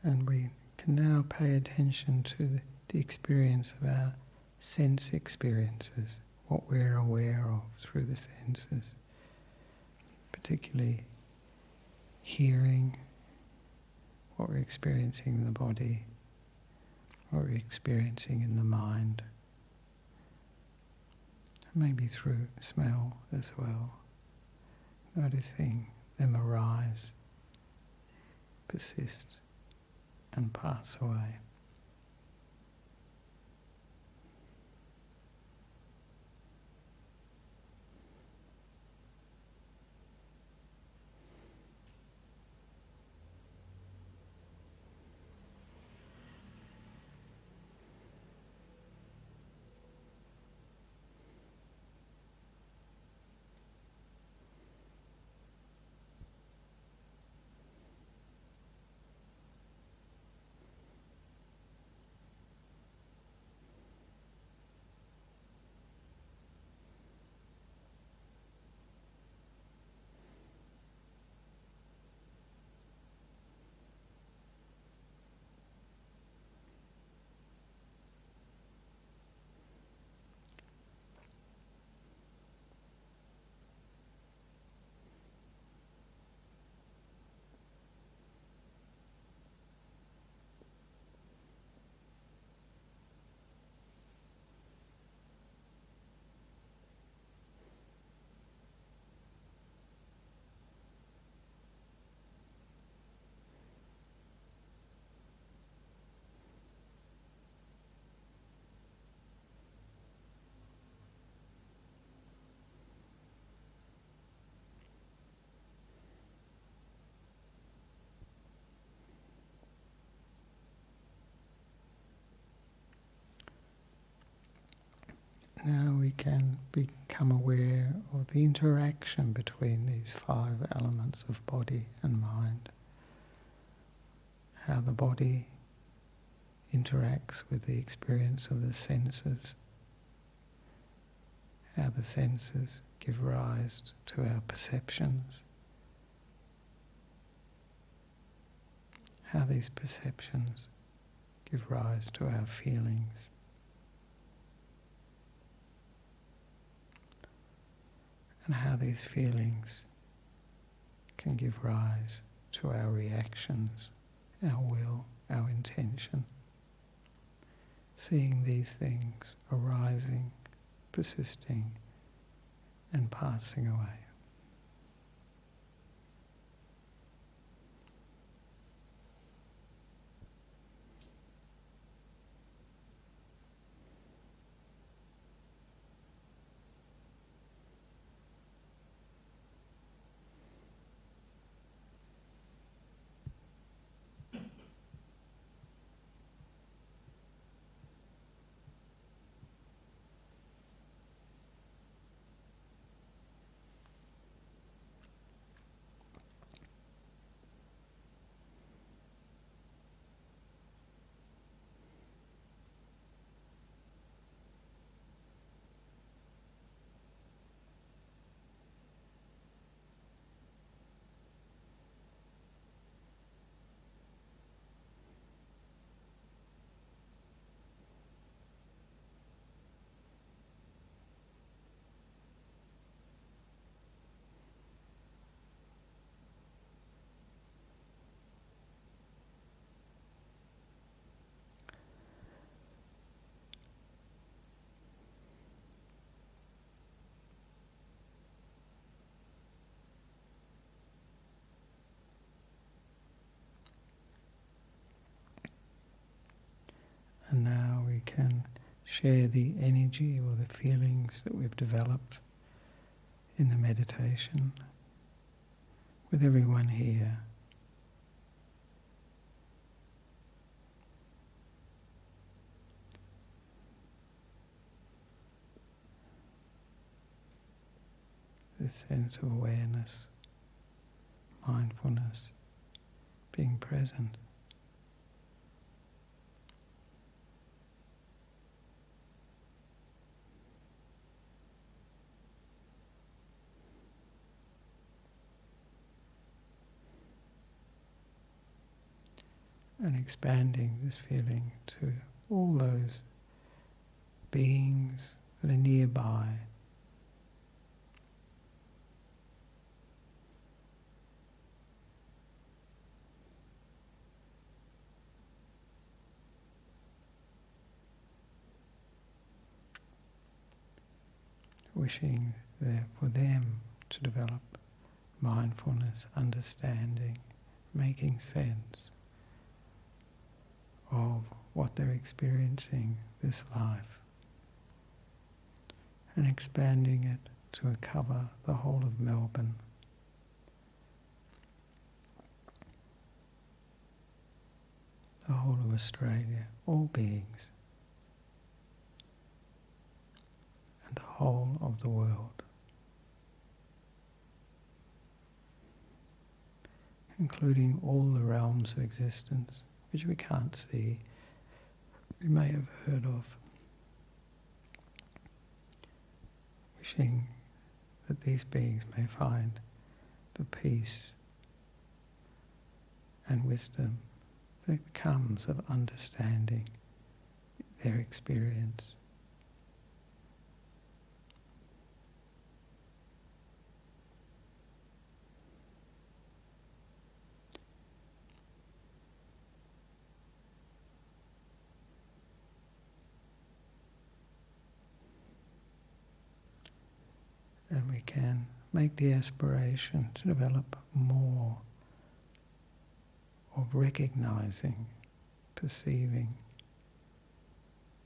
And we can now pay attention to the experience of our sense experiences, what we're aware of through the senses, particularly hearing, what we're experiencing in the body, what we're experiencing in the mind, maybe through smell as well, noticing them arise, persist and pass away. we can become aware of the interaction between these 5 elements of body and mind. How the body interacts with the experience of the senses. How the senses give rise to our perceptions. How these perceptions give rise to our feelings. And how these feelings can give rise to our reactions, our will, our intention. Seeing these things arising, persisting, and passing away. And now we can share the energy or the feelings that we've developed in the meditation with everyone here. This sense of awareness, mindfulness, being present. And expanding this feeling to all those beings that are nearby. Wishing for them to develop mindfulness, understanding, making sense of what they're experiencing this life, and expanding it to cover the whole of Melbourne. The whole of Australia, all beings, and the whole of the world, including all the realms of existence which we can't see, we may have heard of. Wishing that these beings may find the peace and wisdom that comes of understanding their experience. And we can make the aspiration to develop more of recognizing, perceiving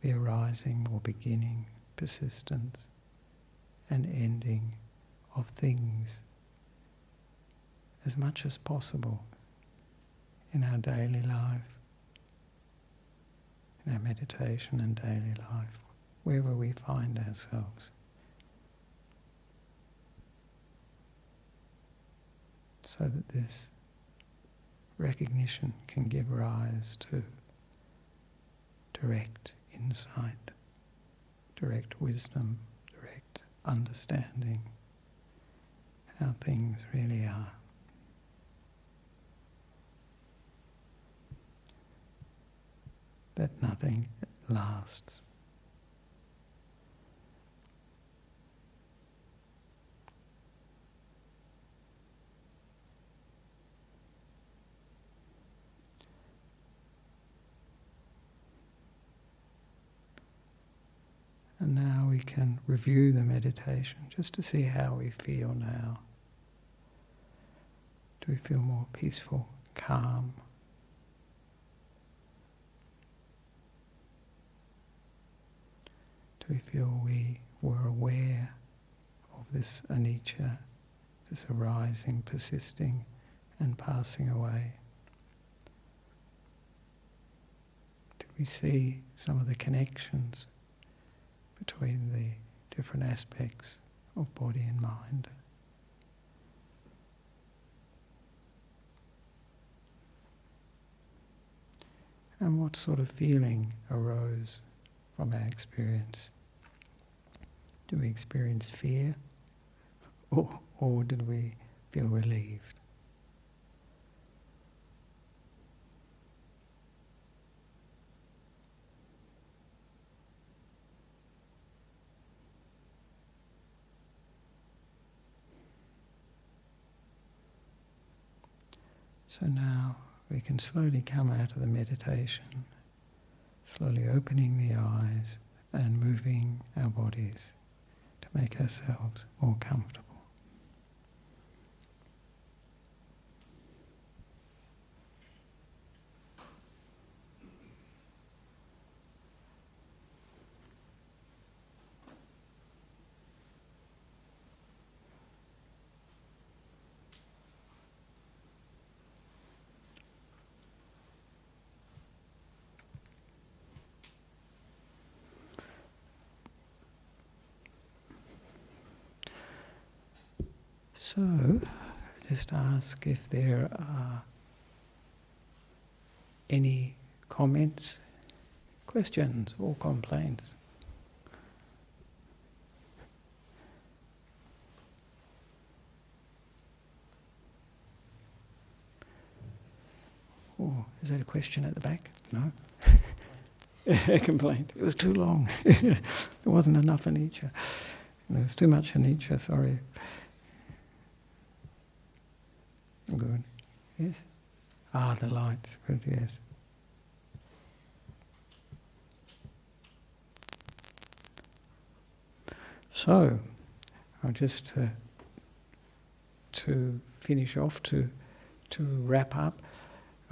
the arising or beginning, persistence and ending of things as much as possible in our daily life, in our meditation and daily life, wherever we find ourselves. So that this recognition can give rise to direct insight, direct wisdom, direct understanding how things really are. That nothing lasts. And now we can review the meditation just to see how we feel now. Do we feel more peaceful, calm? Do we feel we were aware of this anicca, this arising, persisting and passing away? Do we see some of the connections between the different aspects of body and mind? And what sort of feeling arose from our experience? Do we experience fear, or did we feel relieved? So now we can slowly come out of the meditation, slowly opening the eyes and moving our bodies to make ourselves more comfortable. So, just ask if there are any comments, questions or complaints. Oh, is that a question at the back? No? A complaint. It was too long. There wasn't enough anicca. There was too much anicca, sorry. Good. Yes? The lights. Good, yes. So, I'll just to finish off, to wrap up,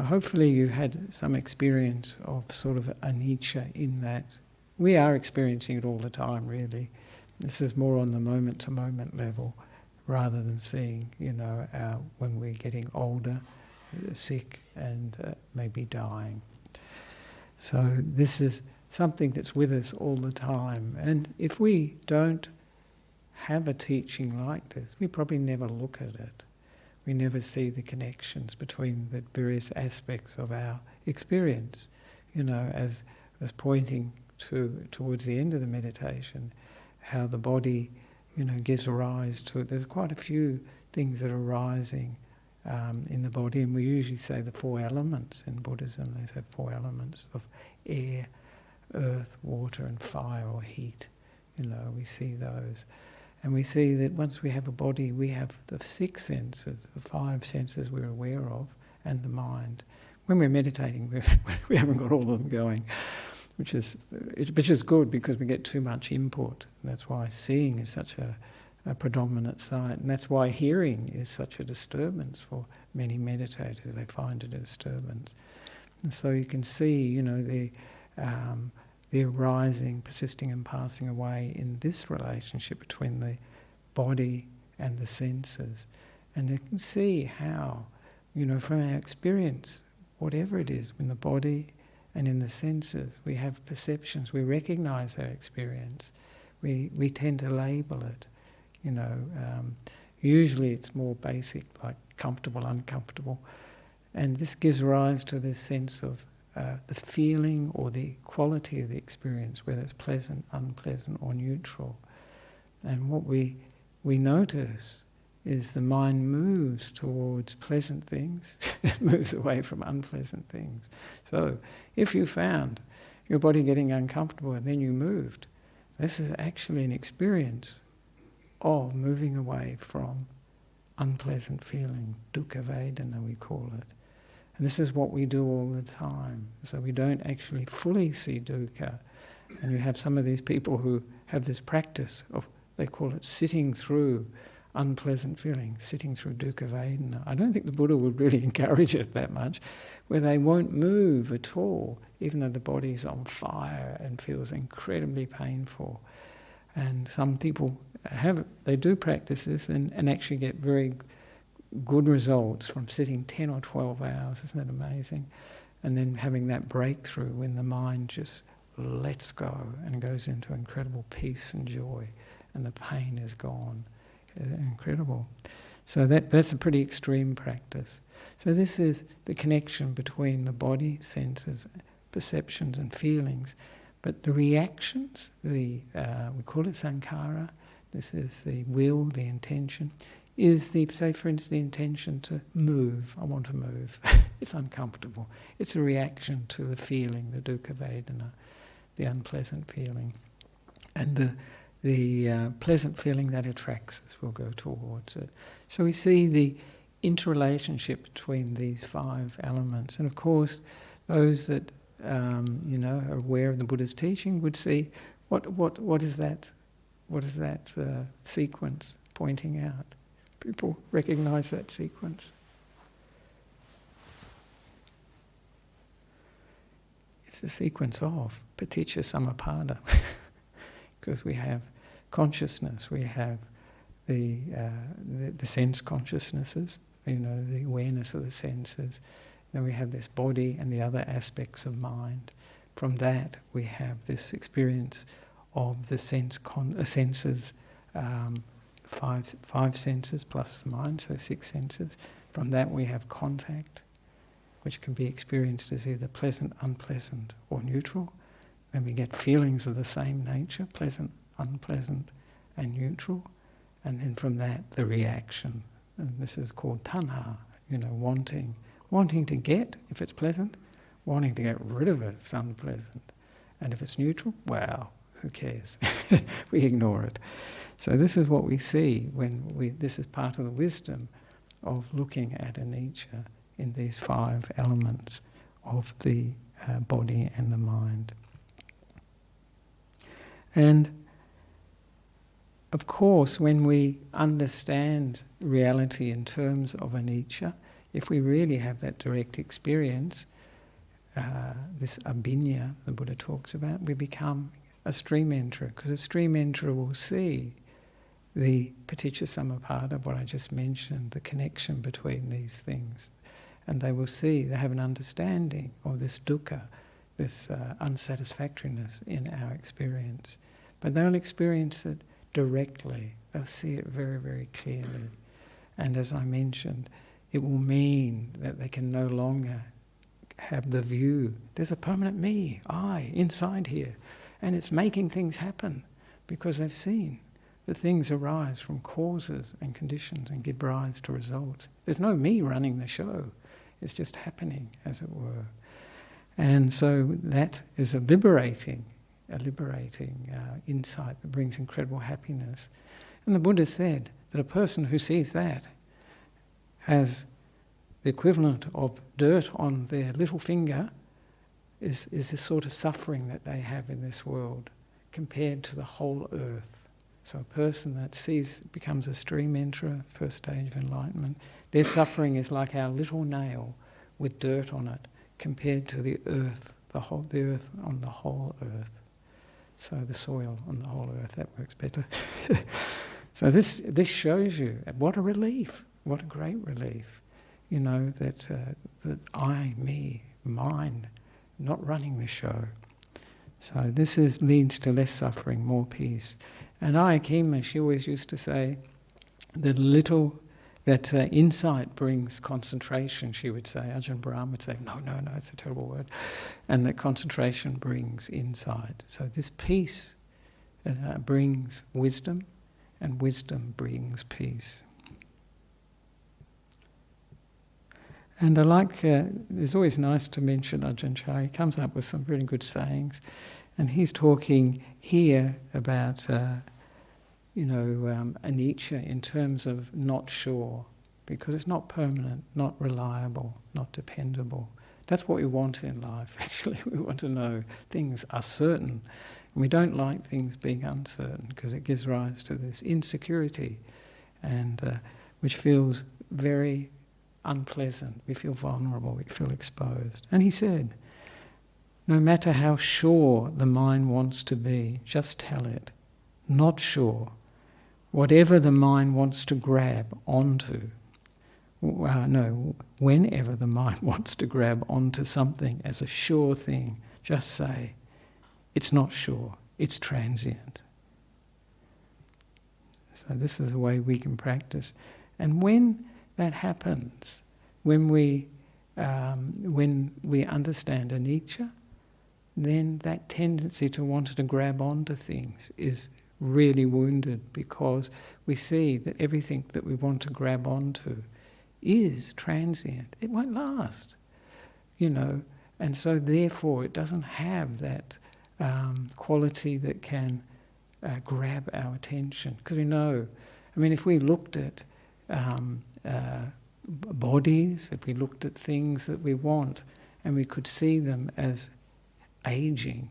hopefully you've had some experience of sort of anicca in that we are experiencing it all the time, really. This is more on the moment-to-moment level, rather than seeing, when we're getting older, sick and maybe dying. So this is something that's with us all the time. And if we don't have a teaching like this, we probably never look at it. We never see the connections between the various aspects of our experience. As pointing towards the end of the meditation, how the body gives rise to it. There's quite a few things that are arising in the body, and we usually say the 4 elements in Buddhism. They say 4 elements of air, earth, water and fire or heat. We see those. And we see that once we have a body, we have the 6 senses, the 5 senses we're aware of, and the mind. When we're meditating, we haven't got all of them going. Which is good, because we get too much input. And that's why seeing is such a predominant sight, and that's why hearing is such a disturbance for many meditators. They find it a disturbance, and so you can see, the arising, persisting, and passing away in this relationship between the body and the senses, and you can see how, from our experience, whatever it is, when the body And in the senses, we have perceptions. We recognize our experience. We tend to label it. Usually it's more basic, like comfortable, uncomfortable. And this gives rise to this sense of the feeling or the quality of the experience, whether it's pleasant, unpleasant, or neutral. And what we notice is the mind moves towards pleasant things, it moves away from unpleasant things. So if you found your body getting uncomfortable and then you moved, this is actually an experience of moving away from unpleasant feeling, dukkha vedana we call it. And this is what we do all the time. So we don't actually fully see dukkha. And you have some of these people who have this practice of, they call it sitting through unpleasant feeling, sitting through dukkha vedana. I don't think the Buddha would really encourage it that much, where they won't move at all, even though the body's on fire and feels incredibly painful. And some people they do practice this and actually get very good results from sitting 10 or 12 hours. Isn't that amazing? And then having that breakthrough when the mind just lets go and goes into incredible peace and joy and the pain is gone. Incredible. So that's a pretty extreme practice. So this is the connection between the body, senses, perceptions and feelings. But the reactions, we call it sankhara, this is the will, the intention, is say for instance the intention to move. I want to move. It's uncomfortable. It's a reaction to the feeling, the dukkha vedana, the unpleasant feeling. And the pleasant feeling that attracts us will go towards it. So we see the interrelationship between these 5 elements. And of course, those that are aware of the Buddha's teaching would see what is that sequence pointing out. People recognize that sequence. It's the sequence of paticca samuppada. Because we have consciousness, we have the sense consciousnesses, the awareness of the senses. Then we have this body and the other aspects of mind. From that, we have this experience of the senses, 5 senses plus the mind, so 6 senses. From that, we have contact, which can be experienced as either pleasant, unpleasant, or neutral. Then we get feelings of the same nature, pleasant, unpleasant, and neutral. And then from that, the reaction. And this is called tanha, wanting to get, if it's pleasant, wanting to get rid of it if it's unpleasant. And if it's neutral, well, who cares? We ignore it. So this is what we see this is part of the wisdom of looking at anicca in these 5 elements of the body and the mind. And of course, when we understand reality in terms of anicca, if we really have that direct experience, this abhinya the Buddha talks about, we become a stream enterer, because a stream enterer will see the paticca samuppada, what I just mentioned, the connection between these things. And they have an understanding of this dukkha, this unsatisfactoriness in our experience. But they'll experience it directly. They'll see it very, very clearly. And as I mentioned, it will mean that they can no longer have the view, there's a permanent me, I, inside here, and it's making things happen, because they've seen the things arise from causes and conditions and give rise to results. There's no me running the show. It's just happening, as it were. And so that is a liberating insight that brings incredible happiness. And the Buddha said that a person who sees that has the equivalent of dirt on their little finger is the sort of suffering that they have in this world compared to the whole earth. So a person that becomes a stream enterer, first stage of enlightenment, their suffering is like our little nail with dirt on it compared to the earth, the earth on the whole earth. So the soil on the whole earth, that works better. So this shows you what a relief, what a great relief. That I, me, mine, not running the show. So this leads to less suffering, more peace. And Ayakema, she always used to say that insight brings concentration, she would say. Ajahn Brahm would say, no, it's a terrible word. And that concentration brings insight. So this peace brings wisdom, and wisdom brings peace. And I like, it's always nice to mention Ajahn Chah. He comes up with some really good sayings. And he's talking here about, anicca in terms of not sure, because it's not permanent, not reliable, not dependable. That's what we want in life, actually. We want to know things are certain. And we don't like things being uncertain, because it gives rise to this insecurity, and which feels very unpleasant. We feel vulnerable, we feel exposed. And he said, no matter how sure the mind wants to be, just tell it. Not sure. Whatever the mind wants to grab onto, whenever the mind wants to grab onto something as a sure thing, just say, it's not sure, it's transient. So this is a way we can practice. And when that happens, when we understand anicca, then that tendency to want to grab onto things is really wounded, because we see that everything that we want to grab onto is transient. It won't last, and so therefore it doesn't have that quality that can grab our attention. Because we know, if we looked at bodies, if we looked at things that we want, and we could see them as aging,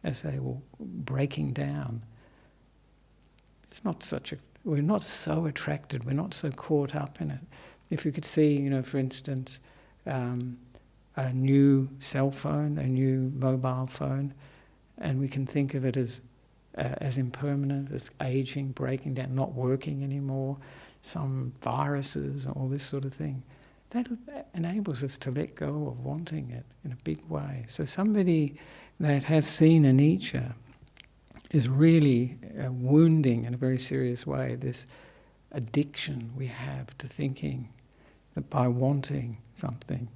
as they were breaking down, we're not so attracted, we're not so caught up in it. If you could see, for instance, a new cell phone, a new mobile phone, and we can think of it as impermanent, as aging, breaking down, not working anymore, some viruses, all this sort of thing, that enables us to let go of wanting it in a big way. So somebody that has seen anicca is really wounding in a very serious way this addiction we have to thinking that by wanting something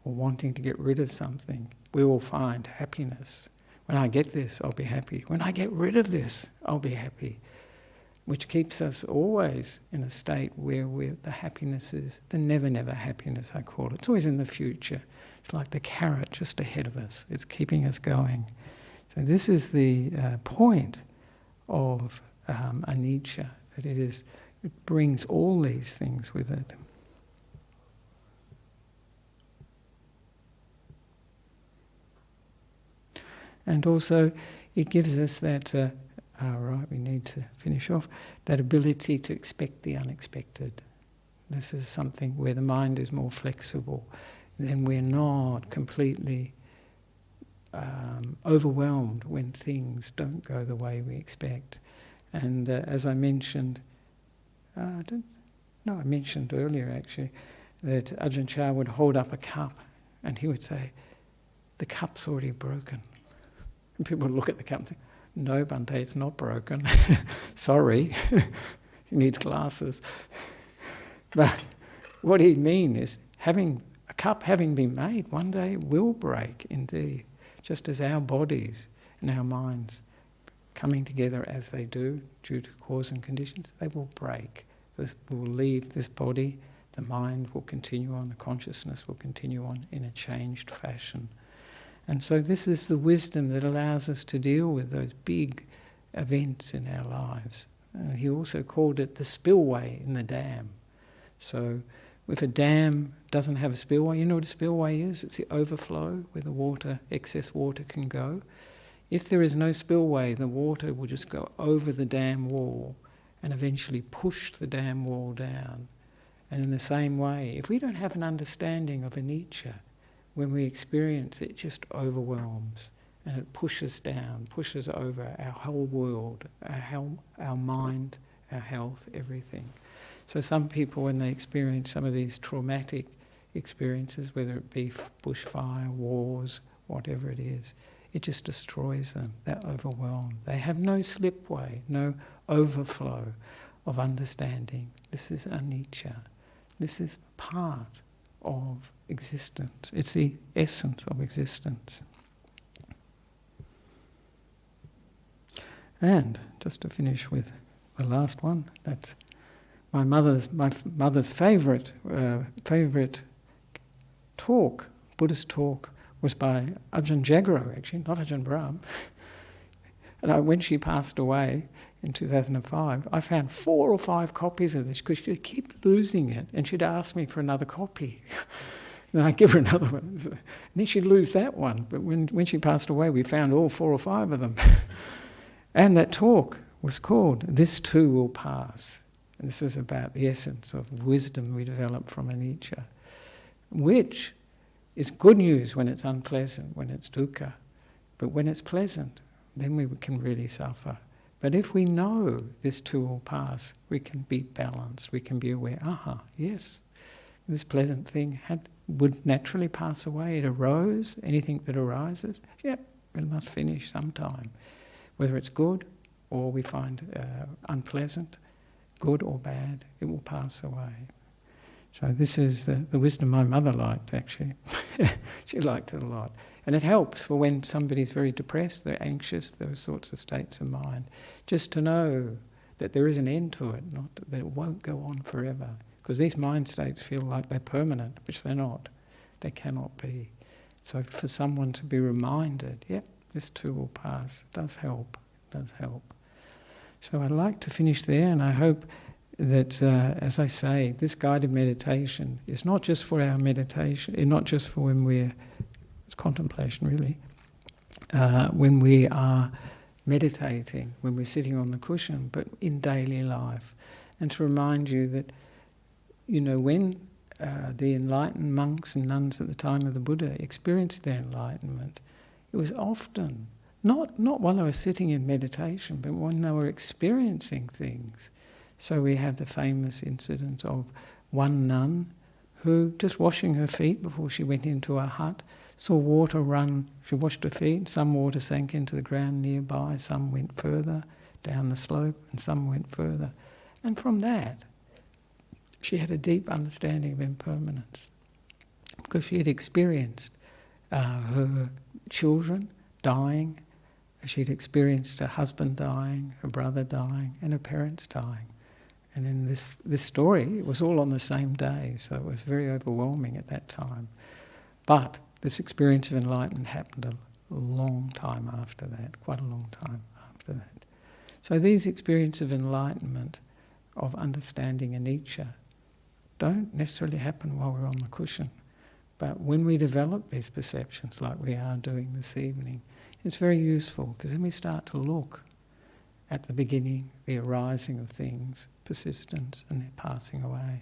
or wanting to get rid of something, we will find happiness. When I get this, I'll be happy. When I get rid of this, I'll be happy. Which keeps us always in a state where the happiness is the never happiness, I call it. It's always in the future. It's like the carrot just ahead of us. It's keeping us going. So this is the point of anicca, that it brings all these things with it. And also it gives us that, we need to finish off, that ability to expect the unexpected. This is something where the mind is more flexible. Then we're not completely overwhelmed when things don't go the way we expect. And as I mentioned, I mentioned earlier actually, that Ajahn Chah would hold up a cup and he would say, the cup's already broken. And people would look at the cup and say, no, Bhante, it's not broken. Sorry, he needs glasses. But what he'd mean is, a cup having been made one day will break indeed, just as our bodies and our minds coming together as they do due to cause and conditions, they will break. This will leave this body, the mind will continue on, the consciousness will continue on in a changed fashion. And so this is the wisdom that allows us to deal with those big events in our lives. He also called it the spillway in the dam. So if a dam doesn't have a spillway, you know what a spillway is? It's the overflow where the excess water can go. If there is no spillway, the water will just go over the dam wall and eventually push the dam wall down. And in the same way, if we don't have an understanding of anicca, when we experience it, it just overwhelms and it pushes down, pushes over our whole world, our mind, our health, everything. So some people, when they experience some of these traumatic experiences, whether it be bushfire, wars, whatever it is. It just destroys them. They're overwhelmed. They have no slipway, no overflow of understanding. This is anicca. This is part of existence. It's the essence of existence. And just to finish with the last one, that's my mother's favourite talk, Buddhist talk, was by Ajahn Jagaro, actually, not Ajahn Brahm. And when she passed away in 2005, I found 4 or 5 copies of this because she would keep losing it, and she'd ask me for another copy. And I'd give her another one. And then she'd lose that one. But when she passed away, we found all 4 or 5 of them. And that talk was called "This Too Will Pass." And this is about the essence of wisdom we develop from anicca, which is good news when it's unpleasant, when it's dukkha. But when it's pleasant, then we can really suffer. But if we know this too will pass, we can be balanced, we can be aware, yes, this pleasant thing would naturally pass away. It arose, anything that arises, it must finish sometime. Whether it's good or we find unpleasant, good or bad, it will pass away. So this is the wisdom my mother liked, actually. She liked it a lot. And it helps for when somebody's very depressed, they're anxious, those sorts of states of mind, just to know that there is an end to it, not that it won't go on forever. Because these mind states feel like they're permanent, which they're not. They cannot be. So for someone to be reminded, this too will pass, it does help, So I'd like to finish there, and I hope that, as I say, this guided meditation is not just for our meditation, not just for when it's contemplation really, when we are meditating, when we're sitting on the cushion, but in daily life. And to remind you that, when the enlightened monks and nuns at the time of the Buddha experienced their enlightenment, it was often not while they were sitting in meditation, but when they were experiencing things. So we have the famous incident of one nun who, just washing her feet before she went into her hut, saw water run. She washed her feet, some water sank into the ground nearby, some went further down the slope, and some went further. And from that, she had a deep understanding of impermanence, because she had experienced her children dying, she'd experienced her husband dying, her brother dying, and her parents dying. And in this story, it was all on the same day, so it was very overwhelming at that time. But this experience of enlightenment happened a long time after that, quite a long time after that. So these experiences of enlightenment, of understanding anicca, don't necessarily happen while we're on the cushion. But when we develop these perceptions like we are doing this evening, it's very useful, because then we start to look at the beginning, the arising of things, persistence, and their passing away.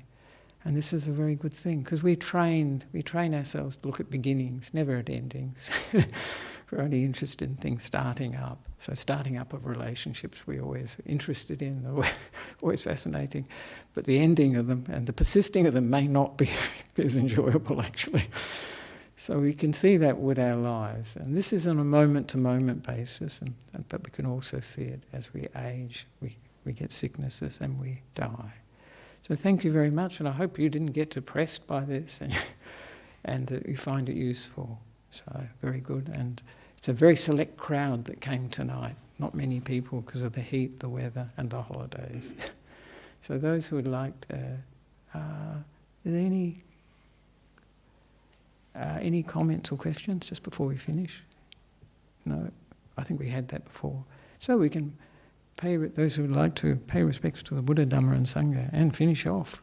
And this is a very good thing, because we train ourselves to look at beginnings, never at endings. We're only interested in things starting up. So starting up of relationships we're always interested in, they're always fascinating. But the ending of them and the persisting of them may not be as enjoyable, actually. So we can see that with our lives. And this is on a moment-to-moment basis, but we can also see it as we age. We get sicknesses and we die. So thank you very much, and I hope you didn't get depressed by this and that you find it useful. So very good. And it's a very select crowd that came tonight. Not many people because of the heat, the weather, and the holidays. So those who would like are there any comments or questions just before we finish? No, I think we had that before. So we can those who would like to pay respects to the Buddha, Dhamma and Sangha and finish off.